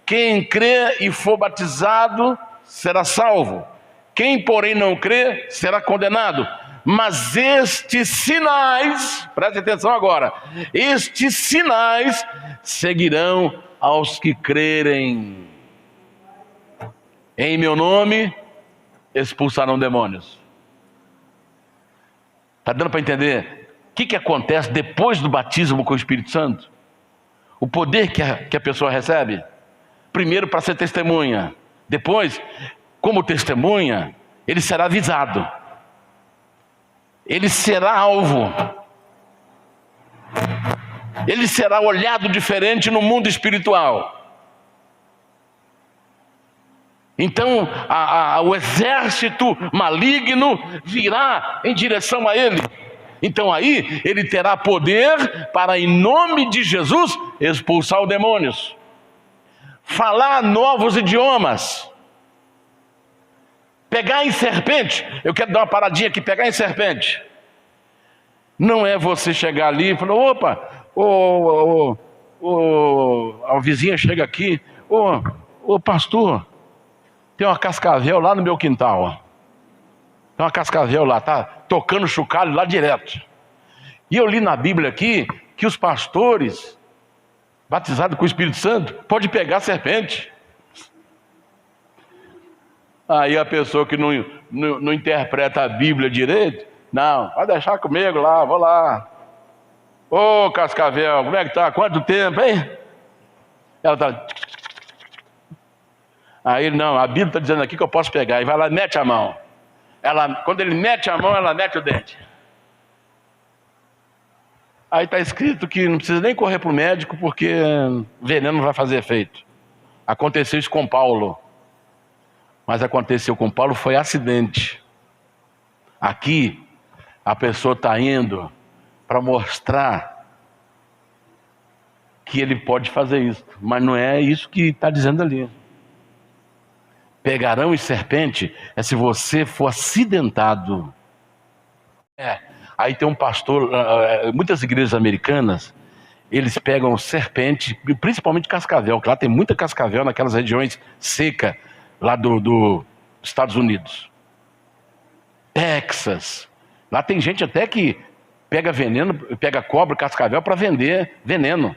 Quem crê e for batizado será salvo. Quem, porém, não crê será condenado. Mas estes sinais, preste atenção agora, estes sinais seguirão aos que crerem. Em meu nome expulsarão demônios. Está dando para entender? O que acontece depois do batismo com o Espírito Santo? O poder que a pessoa recebe, primeiro para ser testemunha, depois, como testemunha, ele será avisado, ele será alvo, ele será olhado diferente no mundo espiritual. Então o exército maligno virá em direção a ele. Então aí ele terá poder para, em nome de Jesus, expulsar os demônios, falar novos idiomas, pegar em serpente. Eu quero dar uma paradinha aqui, pegar em serpente. Não é você chegar ali e falar: opa, a vizinha chega aqui, ô pastor, tem uma cascavel lá no meu quintal. Tem uma cascavel lá, tá tocando chocalho lá direto. E eu li na Bíblia aqui que os pastores batizados com o Espírito Santo pode pegar serpente. Aí a pessoa que não interpreta a Bíblia direito, não, vai deixar comigo lá, vou lá. Ô cascavel, como é que tá? Quanto tempo, hein? Ela tá... Aí não, a Bíblia está dizendo aqui que eu posso pegar. E vai lá e mete a mão. Quando ele mete a mão, ela mete o dente. Aí está escrito que não precisa nem correr para o médico, porque veneno não vai fazer efeito. Aconteceu isso com Paulo. Mas aconteceu com Paulo foi acidente. Aqui, a pessoa está indo para mostrar que ele pode fazer isso. Mas não é isso que está dizendo ali. Pegarão e serpente é se você for acidentado. Aí tem um pastor, muitas igrejas americanas, eles pegam serpente, principalmente cascavel, que lá tem muita cascavel naquelas regiões secas, lá dos Estados Unidos. Texas. Lá tem gente até que pega veneno, pega cobra, cascavel para vender veneno.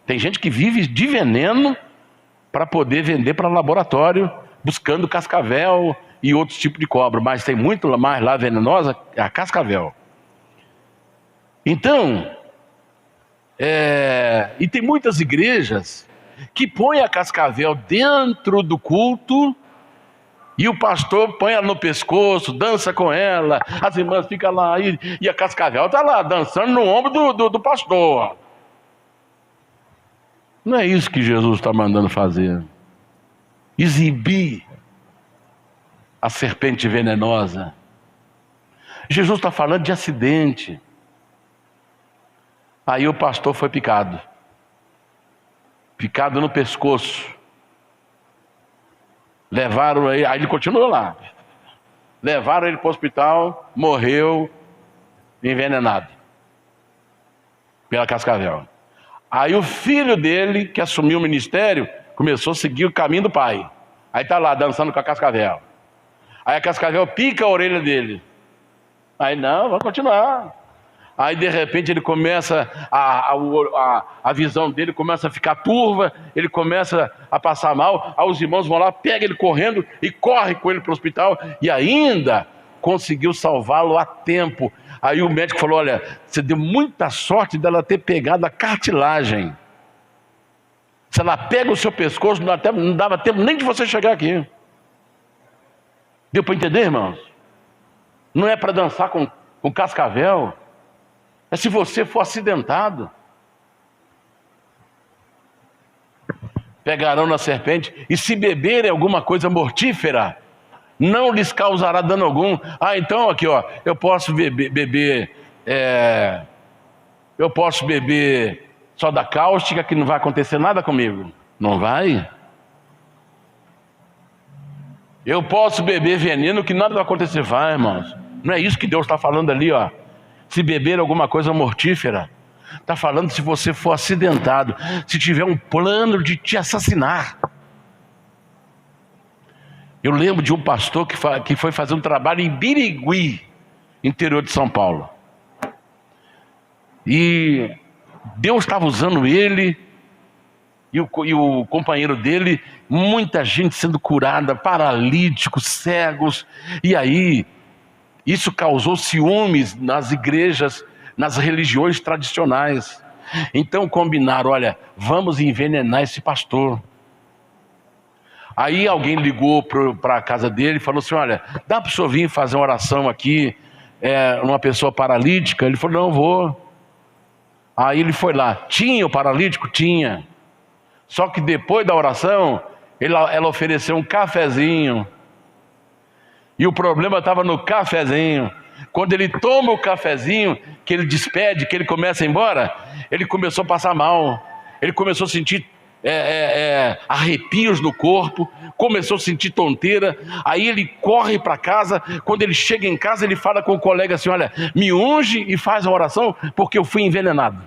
Tem gente que vive de veneno para poder vender para laboratório, buscando cascavel e outros tipos de cobra, mas tem muito mais lá venenosa a cascavel. Então, e tem muitas igrejas que põem a cascavel dentro do culto e o pastor põe ela no pescoço, dança com ela, as irmãs ficam lá e a cascavel está lá dançando no ombro do pastor. Não é isso que Jesus está mandando fazer. Exibir a serpente venenosa. Jesus está falando de acidente. Aí o pastor foi picado no pescoço. Levaram ele, aí ele continuou lá. Levaram ele para o hospital, morreu envenenado pela cascavel. Aí o filho dele, que assumiu o ministério, começou a seguir o caminho do pai. Aí está lá dançando com a cascavel. Aí a cascavel pica a orelha dele. Aí não, vamos continuar. Aí de repente ele começa, a visão dele começa a ficar turva, ele começa a passar mal, aí os irmãos vão lá, pegam ele correndo e corre com ele para o hospital, e ainda conseguiu salvá-lo a tempo. Aí o médico falou: olha, você deu muita sorte dela ter pegado a cartilagem. Se ela pega o seu pescoço, não dava tempo nem de você chegar aqui. Deu para entender, irmãos? Não é para dançar com cascavel. É se você for acidentado. Pegarão na serpente, e se beberem alguma coisa mortífera, não lhes causará dano algum. Então aqui, ó, eu posso beber soda cáustica, que não vai acontecer nada comigo. Não vai? Eu posso beber veneno, que nada vai acontecer. Vai, irmãos. Não é isso que Deus está falando ali, ó. Se beber alguma coisa mortífera, está falando se você for acidentado, se tiver um plano de te assassinar. Eu lembro de um pastor que foi fazer um trabalho em Birigui, interior de São Paulo. E Deus estava usando ele e o companheiro dele, muita gente sendo curada, paralíticos, cegos. E aí, isso causou ciúmes nas igrejas, nas religiões tradicionais. Então combinaram, olha, vamos envenenar esse pastor. Aí alguém ligou para a casa dele e falou assim, olha, dá para o senhor vir fazer uma oração aqui, uma pessoa paralítica? Ele falou, não, vou. Aí ele foi lá. Tinha o paralítico? Tinha. Só que depois da oração, ela ofereceu um cafezinho. E o problema estava no cafezinho. Quando ele toma o cafezinho, que ele despede, que ele começa a ir embora, ele começou a passar mal. Ele começou a sentir arrepios no corpo, começou a sentir tonteira. Aí ele corre para casa. Quando ele chega em casa, ele fala com o colega assim, olha, me unge e faz a oração, porque eu fui envenenado.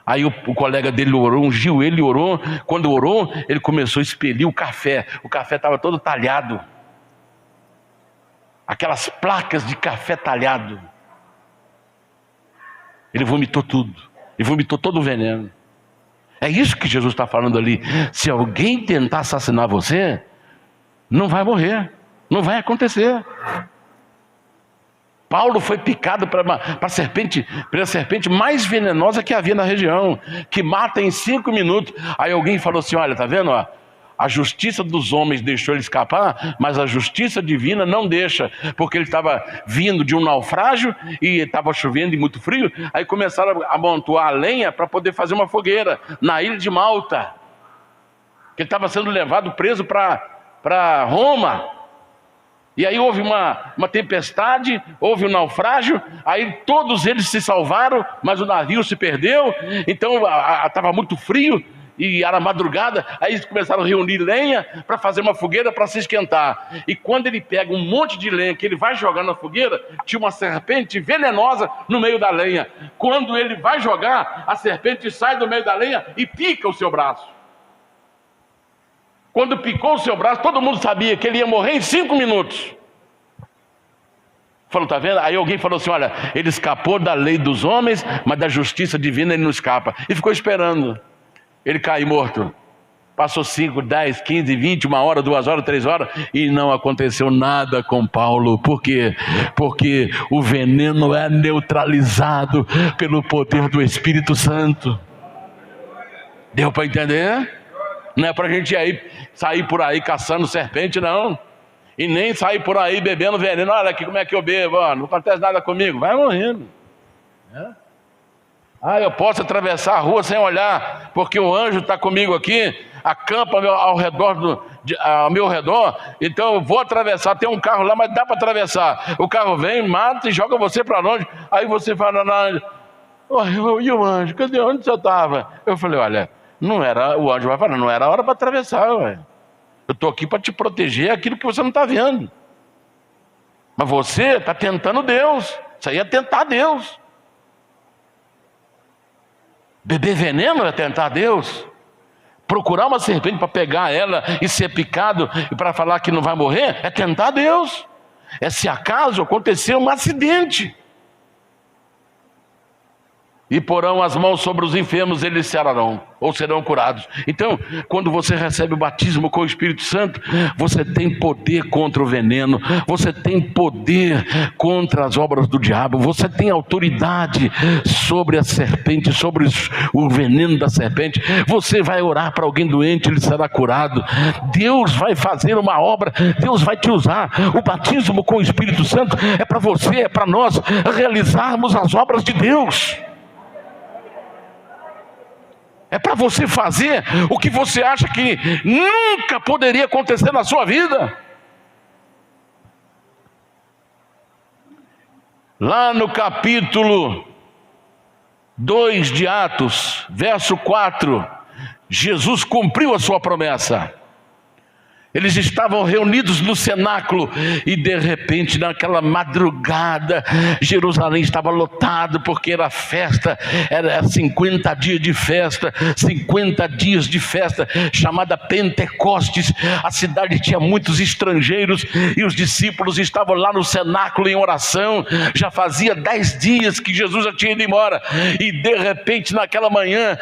Aí o colega dele orou, ungiu ele e orou. Quando orou, ele começou a expelir o café estava todo talhado, aquelas placas de café talhado. Ele vomitou tudo, ele vomitou todo o veneno. É isso que Jesus está falando ali. Se alguém tentar assassinar você, não vai morrer, não vai acontecer. Paulo foi picado pela serpente mais venenosa que havia na região, que mata em 5 minutos. Aí alguém falou assim, olha, tá vendo? Ó, a justiça dos homens deixou ele escapar, mas a justiça divina não deixa, porque ele estava vindo de um naufrágio e estava chovendo e muito frio. Aí começaram a amontoar a lenha para poder fazer uma fogueira na ilha de Malta, que ele estava sendo levado preso para Roma. E aí houve uma tempestade, houve um naufrágio, aí todos eles se salvaram, mas o navio se perdeu. Então estava muito frio e era madrugada. Aí eles começaram a reunir lenha para fazer uma fogueira para se esquentar. E quando ele pega um monte de lenha que ele vai jogar na fogueira, tinha uma serpente venenosa no meio da lenha. Quando ele vai jogar, a serpente sai do meio da lenha e pica o seu braço. Quando picou o seu braço, todo mundo sabia que ele ia morrer em 5 minutos. Falou, tá vendo? Aí alguém falou assim, olha, ele escapou da lei dos homens, mas da justiça divina ele não escapa. E ficou esperando ele cair morto. Passou 5, 10, 15, 20, 1 hora, 2 horas, 3 horas, e não aconteceu nada com Paulo. Por quê? Porque o veneno é neutralizado pelo poder do Espírito Santo. Deu para entender? Não é para a gente sair por aí caçando serpente, não. E nem sair por aí bebendo veneno. Olha aqui como é que eu bebo, ó, não acontece nada comigo. Vai morrendo. Eu posso atravessar a rua sem olhar, porque o anjo está comigo aqui, acampa ao meu redor, então eu vou atravessar. Tem um carro lá, mas dá para atravessar. O carro vem, mata e joga você para longe. Aí você fala, e o anjo? Cadê? Onde você estava? Eu falei, olha, não era, o anjo vai falar, não era hora para atravessar, ué. Eu estou aqui para te proteger aquilo que você não está vendo. Mas você está tentando Deus. Isso aí é tentar Deus. Beber veneno é tentar Deus. Procurar uma serpente para pegar ela e ser picado e para falar que não vai morrer é tentar Deus. É se acaso acontecer um acidente. E porão as mãos sobre os enfermos, eles sararão, ou serão curados. Então, quando você recebe o batismo com o Espírito Santo, você tem poder contra o veneno, você tem poder contra as obras do diabo, você tem autoridade sobre a serpente, sobre o veneno da serpente. Você vai orar para alguém doente, ele será curado. Deus vai fazer uma obra, Deus vai te usar. O batismo com o Espírito Santo é para você, é para nós realizarmos as obras de Deus. É para você fazer o que você acha que nunca poderia acontecer na sua vida. Lá no capítulo 2 de Atos, verso 4, Jesus cumpriu a sua promessa. Eles estavam reunidos no cenáculo e de repente naquela madrugada Jerusalém estava lotado, porque era festa, era 50 dias de festa, 50 dias de festa chamada Pentecostes. A cidade tinha muitos estrangeiros e os discípulos estavam lá no cenáculo em oração. Já fazia 10 dias que Jesus já tinha ido embora e de repente naquela manhã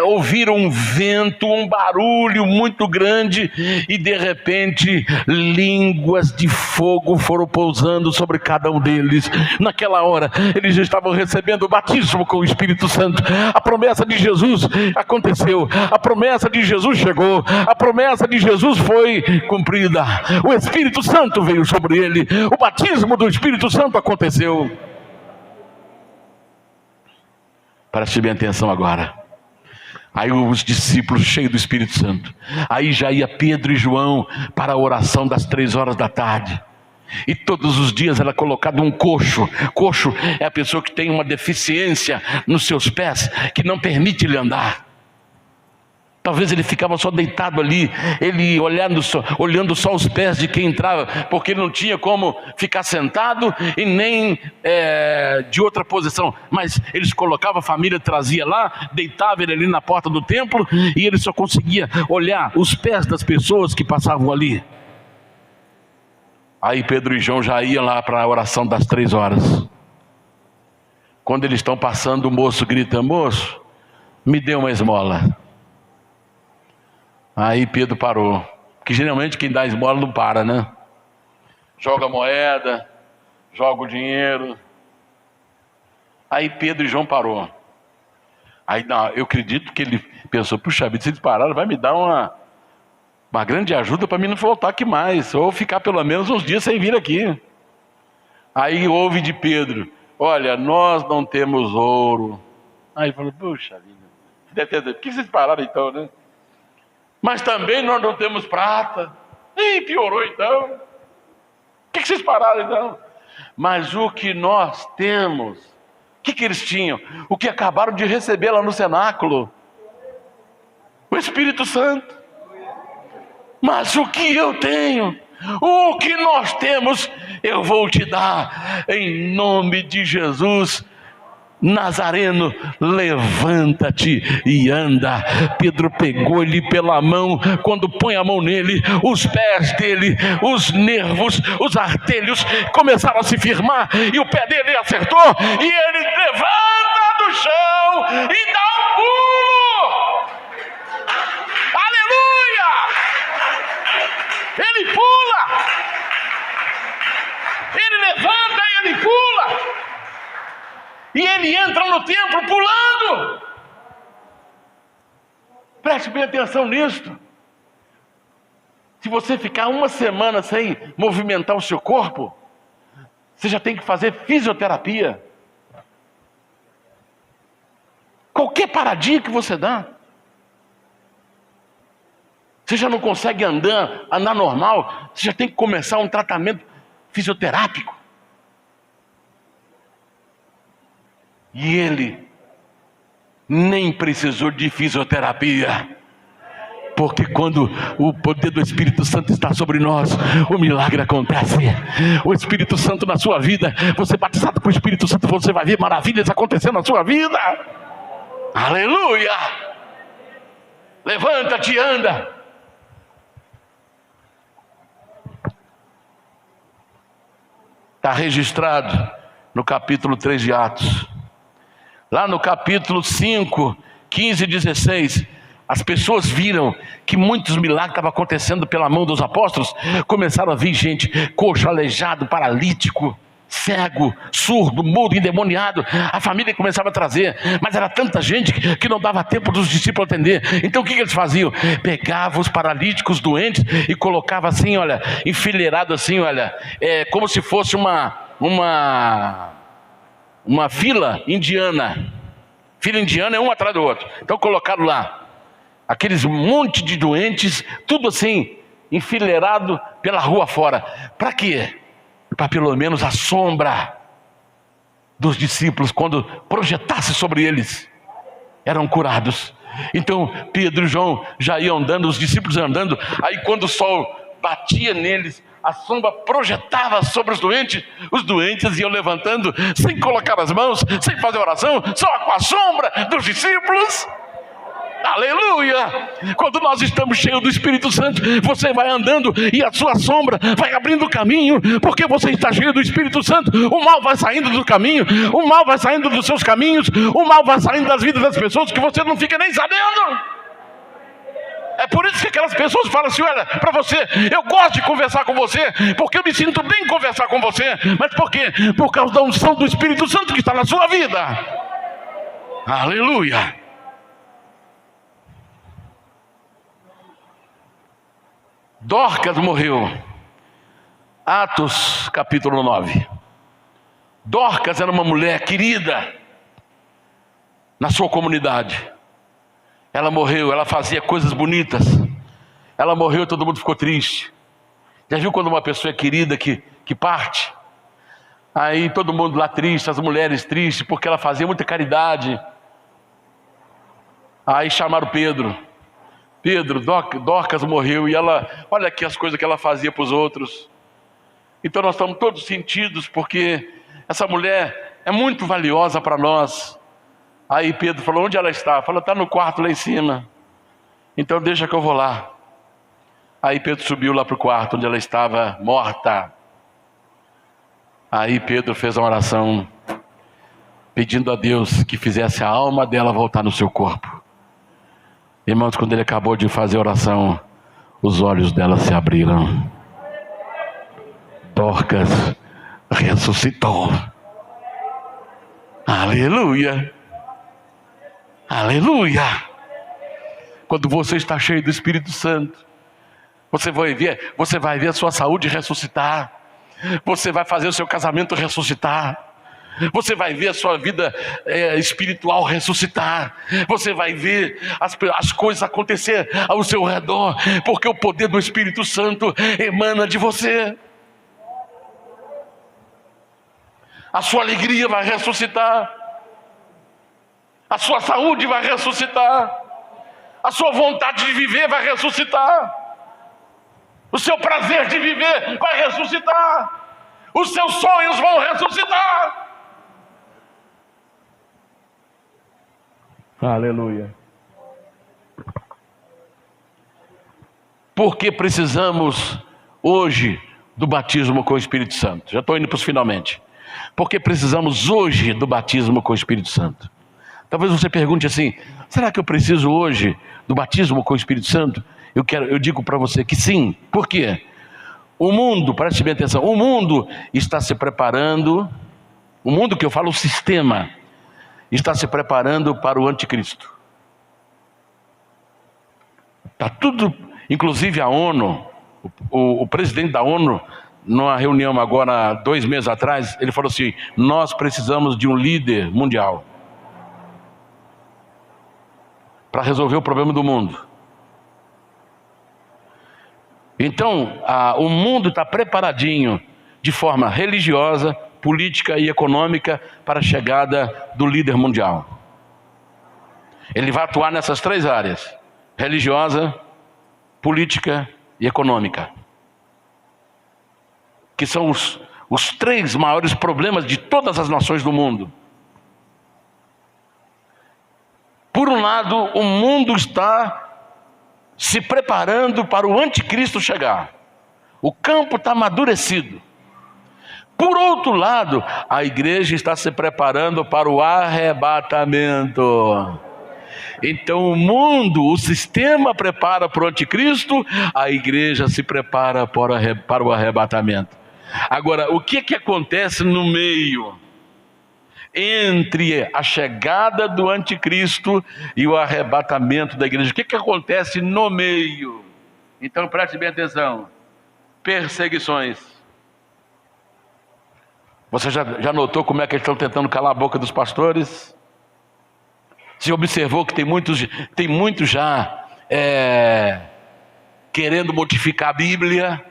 ouviram um vento, um barulho muito grande e de repente línguas de fogo foram pousando sobre cada um deles. Naquela hora eles já estavam recebendo o batismo com o Espírito Santo. A promessa de Jesus aconteceu, a promessa de Jesus chegou, a promessa de Jesus foi cumprida. O Espírito Santo veio sobre ele, o batismo do Espírito Santo aconteceu. Preste bem atenção agora. Aí os discípulos cheios do Espírito Santo, aí já ia Pedro e João para a oração das 3 horas da tarde. E todos os dias era colocado um coxo. Coxo é a pessoa que tem uma deficiência nos seus pés, que não permite lhe andar. Talvez ele ficava só deitado ali, ele olhando só os pés de quem entrava, porque ele não tinha como ficar sentado e nem de outra posição. Mas eles colocavam, a família trazia lá, deitava ele ali na porta do templo, e ele só conseguia olhar os pés das pessoas que passavam ali. Aí Pedro e João já iam lá para a oração das 3 horas. Quando eles estão passando, o moço grita: moço, me dê uma esmola. Aí Pedro parou, que geralmente quem dá esmola não para, né? Joga a moeda, joga o dinheiro. Aí Pedro e João parou. Aí não, eu acredito que ele pensou: puxa vida, se eles pararam, vai me dar uma grande ajuda para mim não voltar aqui mais, ou ficar pelo menos uns dias sem vir aqui. Aí ouve de Pedro: olha, nós não temos ouro. Aí falou: puxa vida, por que vocês pararam então, né? Mas também nós não temos prata. Ih, piorou então. Por que vocês pararam então? Mas o que nós temos, o que eles tinham? O que acabaram de receber lá no cenáculo: o Espírito Santo. Mas o que eu tenho, o que nós temos, eu vou te dar, em nome de Jesus Nazareno, levanta-te e anda. Pedro pegou ele pela mão. Quando põe a mão nele, os pés dele, os nervos, os artelhos começaram a se firmar, e o pé dele acertou, e ele levanta do chão e dá um pulo. Aleluia! Ele pula, ele levanta e ele pula. E ele entra no templo pulando. Preste bem atenção nisto. Se você ficar uma semana sem movimentar o seu corpo, você já tem que fazer fisioterapia. Qualquer paradinha que você dá, você já não consegue andar normal, você já tem que começar um tratamento fisioterápico. E ele nem precisou de fisioterapia, porque quando o poder do Espírito Santo está sobre nós, o milagre acontece. O Espírito Santo na sua vida, você batizado com o Espírito Santo, você vai ver maravilhas acontecendo na sua vida. Aleluia! Levanta-te e anda. Está registrado no capítulo 3 de Atos. Lá no capítulo 5, 15 e 16, as pessoas viram que muitos milagres estavam acontecendo pela mão dos apóstolos. Começaram a vir gente, coxo, aleijado, paralítico, cego, surdo, mudo, endemoniado. A família começava a trazer, mas era tanta gente que não dava tempo dos discípulos atender. Então o que eles faziam? Pegavam os paralíticos doentes e colocavam assim, olha, enfileirado assim, olha, como se fosse uma fila indiana. Fila indiana é um atrás do outro. Então colocaram lá aqueles monte de doentes, tudo assim, enfileirado pela rua fora. Para quê? Para pelo menos a sombra dos discípulos, quando projetasse sobre eles, eram curados. Então Pedro e João já iam andando, os discípulos andando. Aí quando o sol batia neles, a sombra projetava sobre os doentes iam levantando, sem colocar as mãos, sem fazer oração, só com a sombra dos discípulos. Aleluia! Quando nós estamos cheios do Espírito Santo, você vai andando e a sua sombra vai abrindo o caminho, porque você está cheio do Espírito Santo. O mal vai saindo do caminho, o mal vai saindo dos seus caminhos, o mal vai saindo das vidas das pessoas que você não fica nem sabendo. É por isso que aquelas pessoas falam assim: olha, para você, eu gosto de conversar com você, porque eu me sinto bem em conversar com você. Mas por quê? Por causa da unção do Espírito Santo que está na sua vida. Aleluia. Dorcas morreu. Atos capítulo 9. Dorcas era uma mulher querida na sua comunidade. Ela morreu, ela fazia coisas bonitas. Ela morreu e todo mundo ficou triste. Já viu quando uma pessoa é querida que parte? Aí todo mundo lá triste, as mulheres tristes, porque ela fazia muita caridade. Aí chamaram Pedro. Pedro, Dorcas morreu e ela, olha aqui as coisas que ela fazia para os outros. Então nós estamos todos sentidos, porque essa mulher é muito valiosa para nós. Aí Pedro falou: onde ela está? Falou: está no quarto lá em cima. Então deixa que eu vou lá. Aí Pedro subiu lá para o quarto onde ela estava morta. Aí Pedro fez uma oração pedindo a Deus que fizesse a alma dela voltar no seu corpo. Irmãos, quando ele acabou de fazer a oração, os olhos dela se abriram. Dorcas ressuscitou. Aleluia. Aleluia. Quando você está cheio do Espírito Santo, você vai ver a sua saúde ressuscitar. Você vai fazer o seu casamento ressuscitar. Você vai ver a sua vida espiritual ressuscitar. Você vai ver as coisas acontecer ao seu redor, porque o poder do Espírito Santo emana de você. A sua alegria vai ressuscitar. A sua saúde vai ressuscitar. A sua vontade de viver vai ressuscitar. O seu prazer de viver vai ressuscitar. Os seus sonhos vão ressuscitar. Aleluia. Porque precisamos hoje do batismo com o Espírito Santo. Já estou indo para os finalmente. Porque precisamos hoje do batismo com o Espírito Santo. Talvez você pergunte assim: será que eu preciso hoje do batismo com o Espírito Santo? Eu digo para você que sim. Por quê? O mundo, preste bem atenção, o mundo está se preparando, o mundo que eu falo, o sistema, está se preparando para o anticristo. Está tudo, inclusive a ONU, o presidente da ONU, numa reunião agora, 2 meses atrás, ele falou assim: nós precisamos de um líder mundial para resolver o problema do mundo. Então, o mundo está preparadinho de forma religiosa, política e econômica para a chegada do líder mundial. Ele vai atuar nessas 3 áreas: religiosa, política e econômica, que são os 3 maiores problemas de todas as nações do mundo. Por um lado, o mundo está se preparando para o anticristo chegar. O campo está amadurecido. Por outro lado, a igreja está se preparando para o arrebatamento. Então o mundo, o sistema prepara para o anticristo, a igreja se prepara para o arrebatamento. Agora, o que acontece no meio entre a chegada do anticristo e o arrebatamento da igreja? O que acontece no meio? Então preste bem atenção: perseguições. Você já notou como é que eles estão tentando calar a boca dos pastores? Você observou que tem muitos já querendo modificar a Bíblia?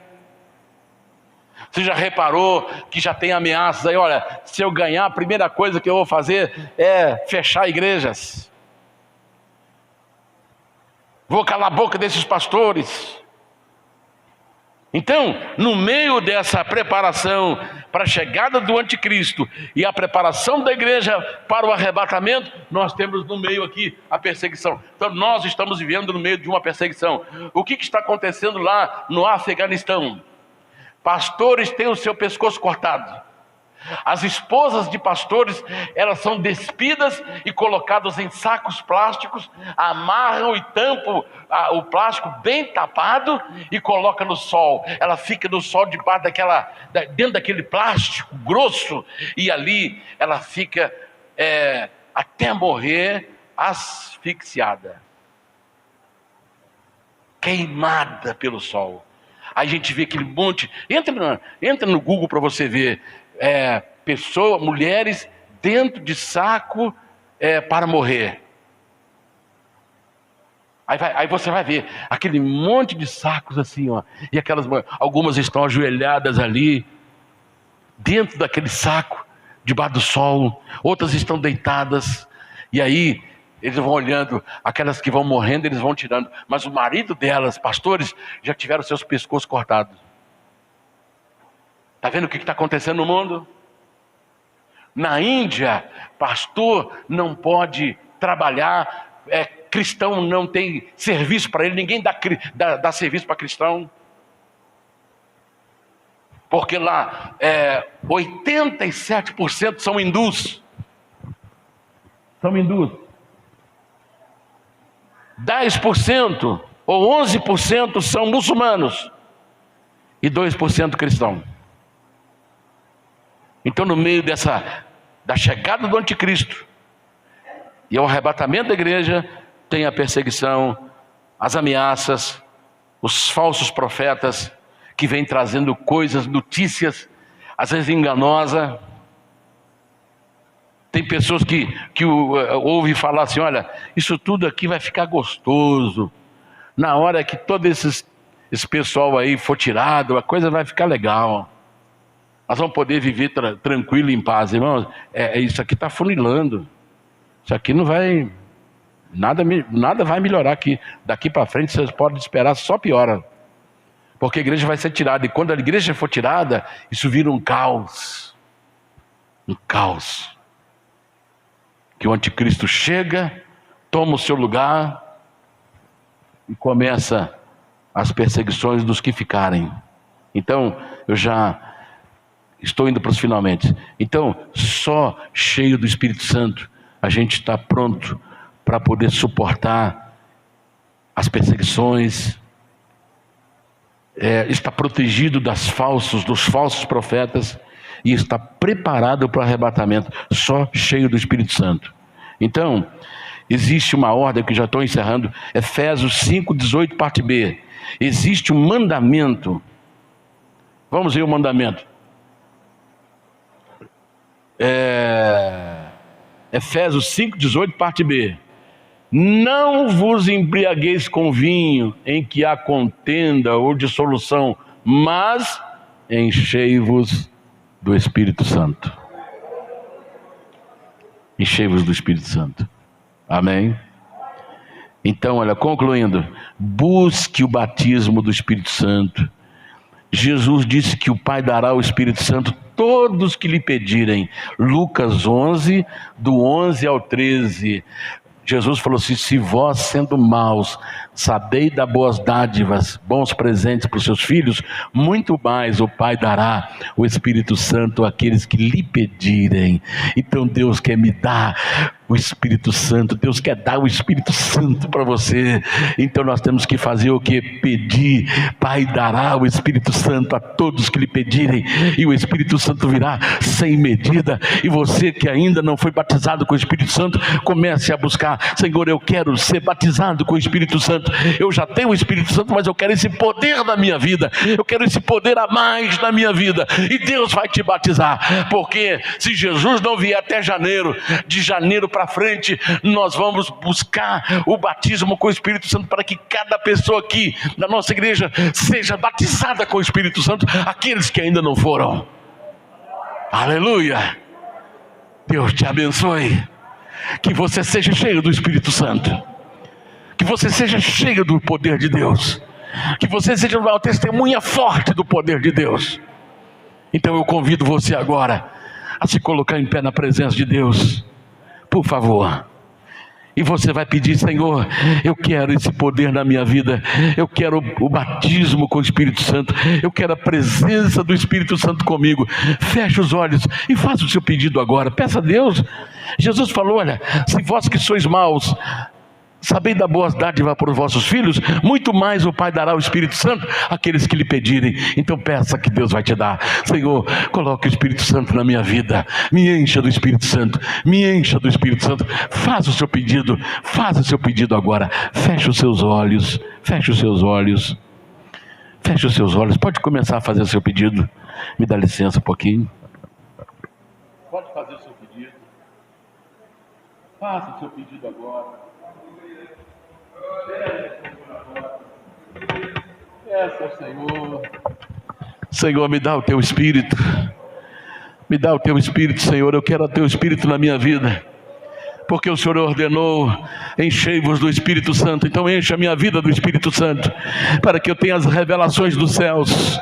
Você já reparou que já tem ameaças aí? Olha, se eu ganhar, a primeira coisa que eu vou fazer é fechar igrejas. Vou calar a boca desses pastores. Então, no meio dessa preparação para a chegada do anticristo e a preparação da igreja para o arrebatamento, nós temos no meio aqui a perseguição. Então nós estamos vivendo no meio de uma perseguição. O que está acontecendo lá no Afeganistão? Pastores têm o seu pescoço cortado. As esposas de pastores, elas são despidas e colocadas em sacos plásticos, amarram e tampam o plástico bem tapado e colocam no sol. Ela fica no sol debaixo dentro daquele plástico grosso, e ali ela fica até morrer asfixiada, queimada pelo sol. Aí a gente vê aquele monte, entra no Google para você ver, mulheres dentro de saco para morrer. Aí você vai ver aquele monte de sacos assim, ó, e algumas estão ajoelhadas ali, dentro daquele saco, debaixo do sol, outras estão deitadas, e aí eles vão olhando, aquelas que vão morrendo, eles vão tirando, mas o marido delas, pastores, já tiveram seus pescoços cortados. Está vendo o que está acontecendo no mundo? Na Índia, pastor não pode trabalhar, cristão não tem serviço para ele, ninguém dá serviço para cristão. Porque lá 87% são hindus. 10% ou 11% são muçulmanos e 2% cristãos. Então, no meio da chegada do anticristo e o arrebatamento da igreja, tem a perseguição, as ameaças, os falsos profetas que vêm trazendo notícias, às vezes enganosas. Tem pessoas que ouvem falar assim: olha, isso tudo aqui vai ficar gostoso. Na hora que todo esse pessoal aí for tirado, a coisa vai ficar legal. Nós vamos poder viver tranquilo, em paz. Irmãos, isso aqui está funilando. Isso aqui não vai... Nada vai melhorar aqui. Daqui para frente vocês podem esperar, só piora. Porque a igreja vai ser tirada. E quando a igreja for tirada, isso vira um caos. Um caos. Que o anticristo chega, toma o seu lugar e começa as perseguições dos que ficarem. Então, eu já estou indo para os finalmente. Então, só cheio do Espírito Santo a gente está pronto para poder suportar as perseguições, está protegido dos falsos profetas e está preparado para o arrebatamento, só cheio do Espírito Santo. Então, existe uma ordem que já estou encerrando, Efésios 5:18, parte B. Existe um mandamento. Vamos ver o mandamento. Efésios 5:18, parte B. Não vos embriagueis com vinho em que há contenda ou dissolução, mas enchei-vos do Espírito Santo. Enchei-vos do Espírito Santo. Amém? Então, olha, concluindo, busque o batismo do Espírito Santo. Jesus disse que o Pai dará o Espírito Santo a todos que lhe pedirem. Lucas 11, do 11 ao 13. Jesus falou assim: se vós, sendo maus, sabeis dar boas dádivas, bons presentes para os seus filhos, muito mais o Pai dará o Espírito Santo àqueles que lhe pedirem. Então Deus quer me dar o Espírito Santo, Deus quer dar o Espírito Santo para você. Então nós temos que fazer o que? Pedir. Pai dará o Espírito Santo a todos que lhe pedirem, e o Espírito Santo virá sem medida. E você que ainda não foi batizado com o Espírito Santo, comece a buscar: Senhor, eu quero ser batizado com o Espírito Santo. Eu já tenho o Espírito Santo, mas eu quero esse poder na minha vida, eu quero esse poder a mais na minha vida. E Deus vai te batizar, porque se Jesus não vier até janeiro, de janeiro para frente, nós vamos buscar o batismo com o Espírito Santo, para que cada pessoa aqui na nossa igreja seja batizada com o Espírito Santo, aqueles que ainda não foram. Aleluia! Deus te abençoe. Que você seja cheio do Espírito Santo, que você seja cheio do poder de Deus, que você seja uma testemunha forte do poder de Deus. Então eu convido você agora a se colocar em pé na presença de Deus, por favor. E você vai pedir: Senhor, eu quero esse poder na minha vida, eu quero o batismo com o Espírito Santo, eu quero a presença do Espírito Santo comigo. Feche os olhos e faça o seu pedido agora, peça a Deus. Jesus falou: olha, se vós que sois maus sabei dar boas dádivas para os vossos filhos, muito mais o Pai dará o Espírito Santo àqueles que lhe pedirem. Então peça que Deus vai te dar. Senhor, coloque o Espírito Santo na minha vida, me encha do Espírito Santo, me encha do Espírito Santo. Faça o seu pedido, faça o seu pedido agora. Feche os seus olhos, feche os seus olhos, feche os seus olhos. Pode começar a fazer o seu pedido. Me dá licença um pouquinho. Pode fazer o seu pedido. Faça o seu pedido agora. Peça ao Senhor. Senhor, me dá o teu Espírito. Me dá o teu Espírito, Senhor. Eu quero o teu Espírito na minha vida, porque o Senhor ordenou: enchei-vos do Espírito Santo. Então encha a minha vida do Espírito Santo, para que eu tenha as revelações dos céus.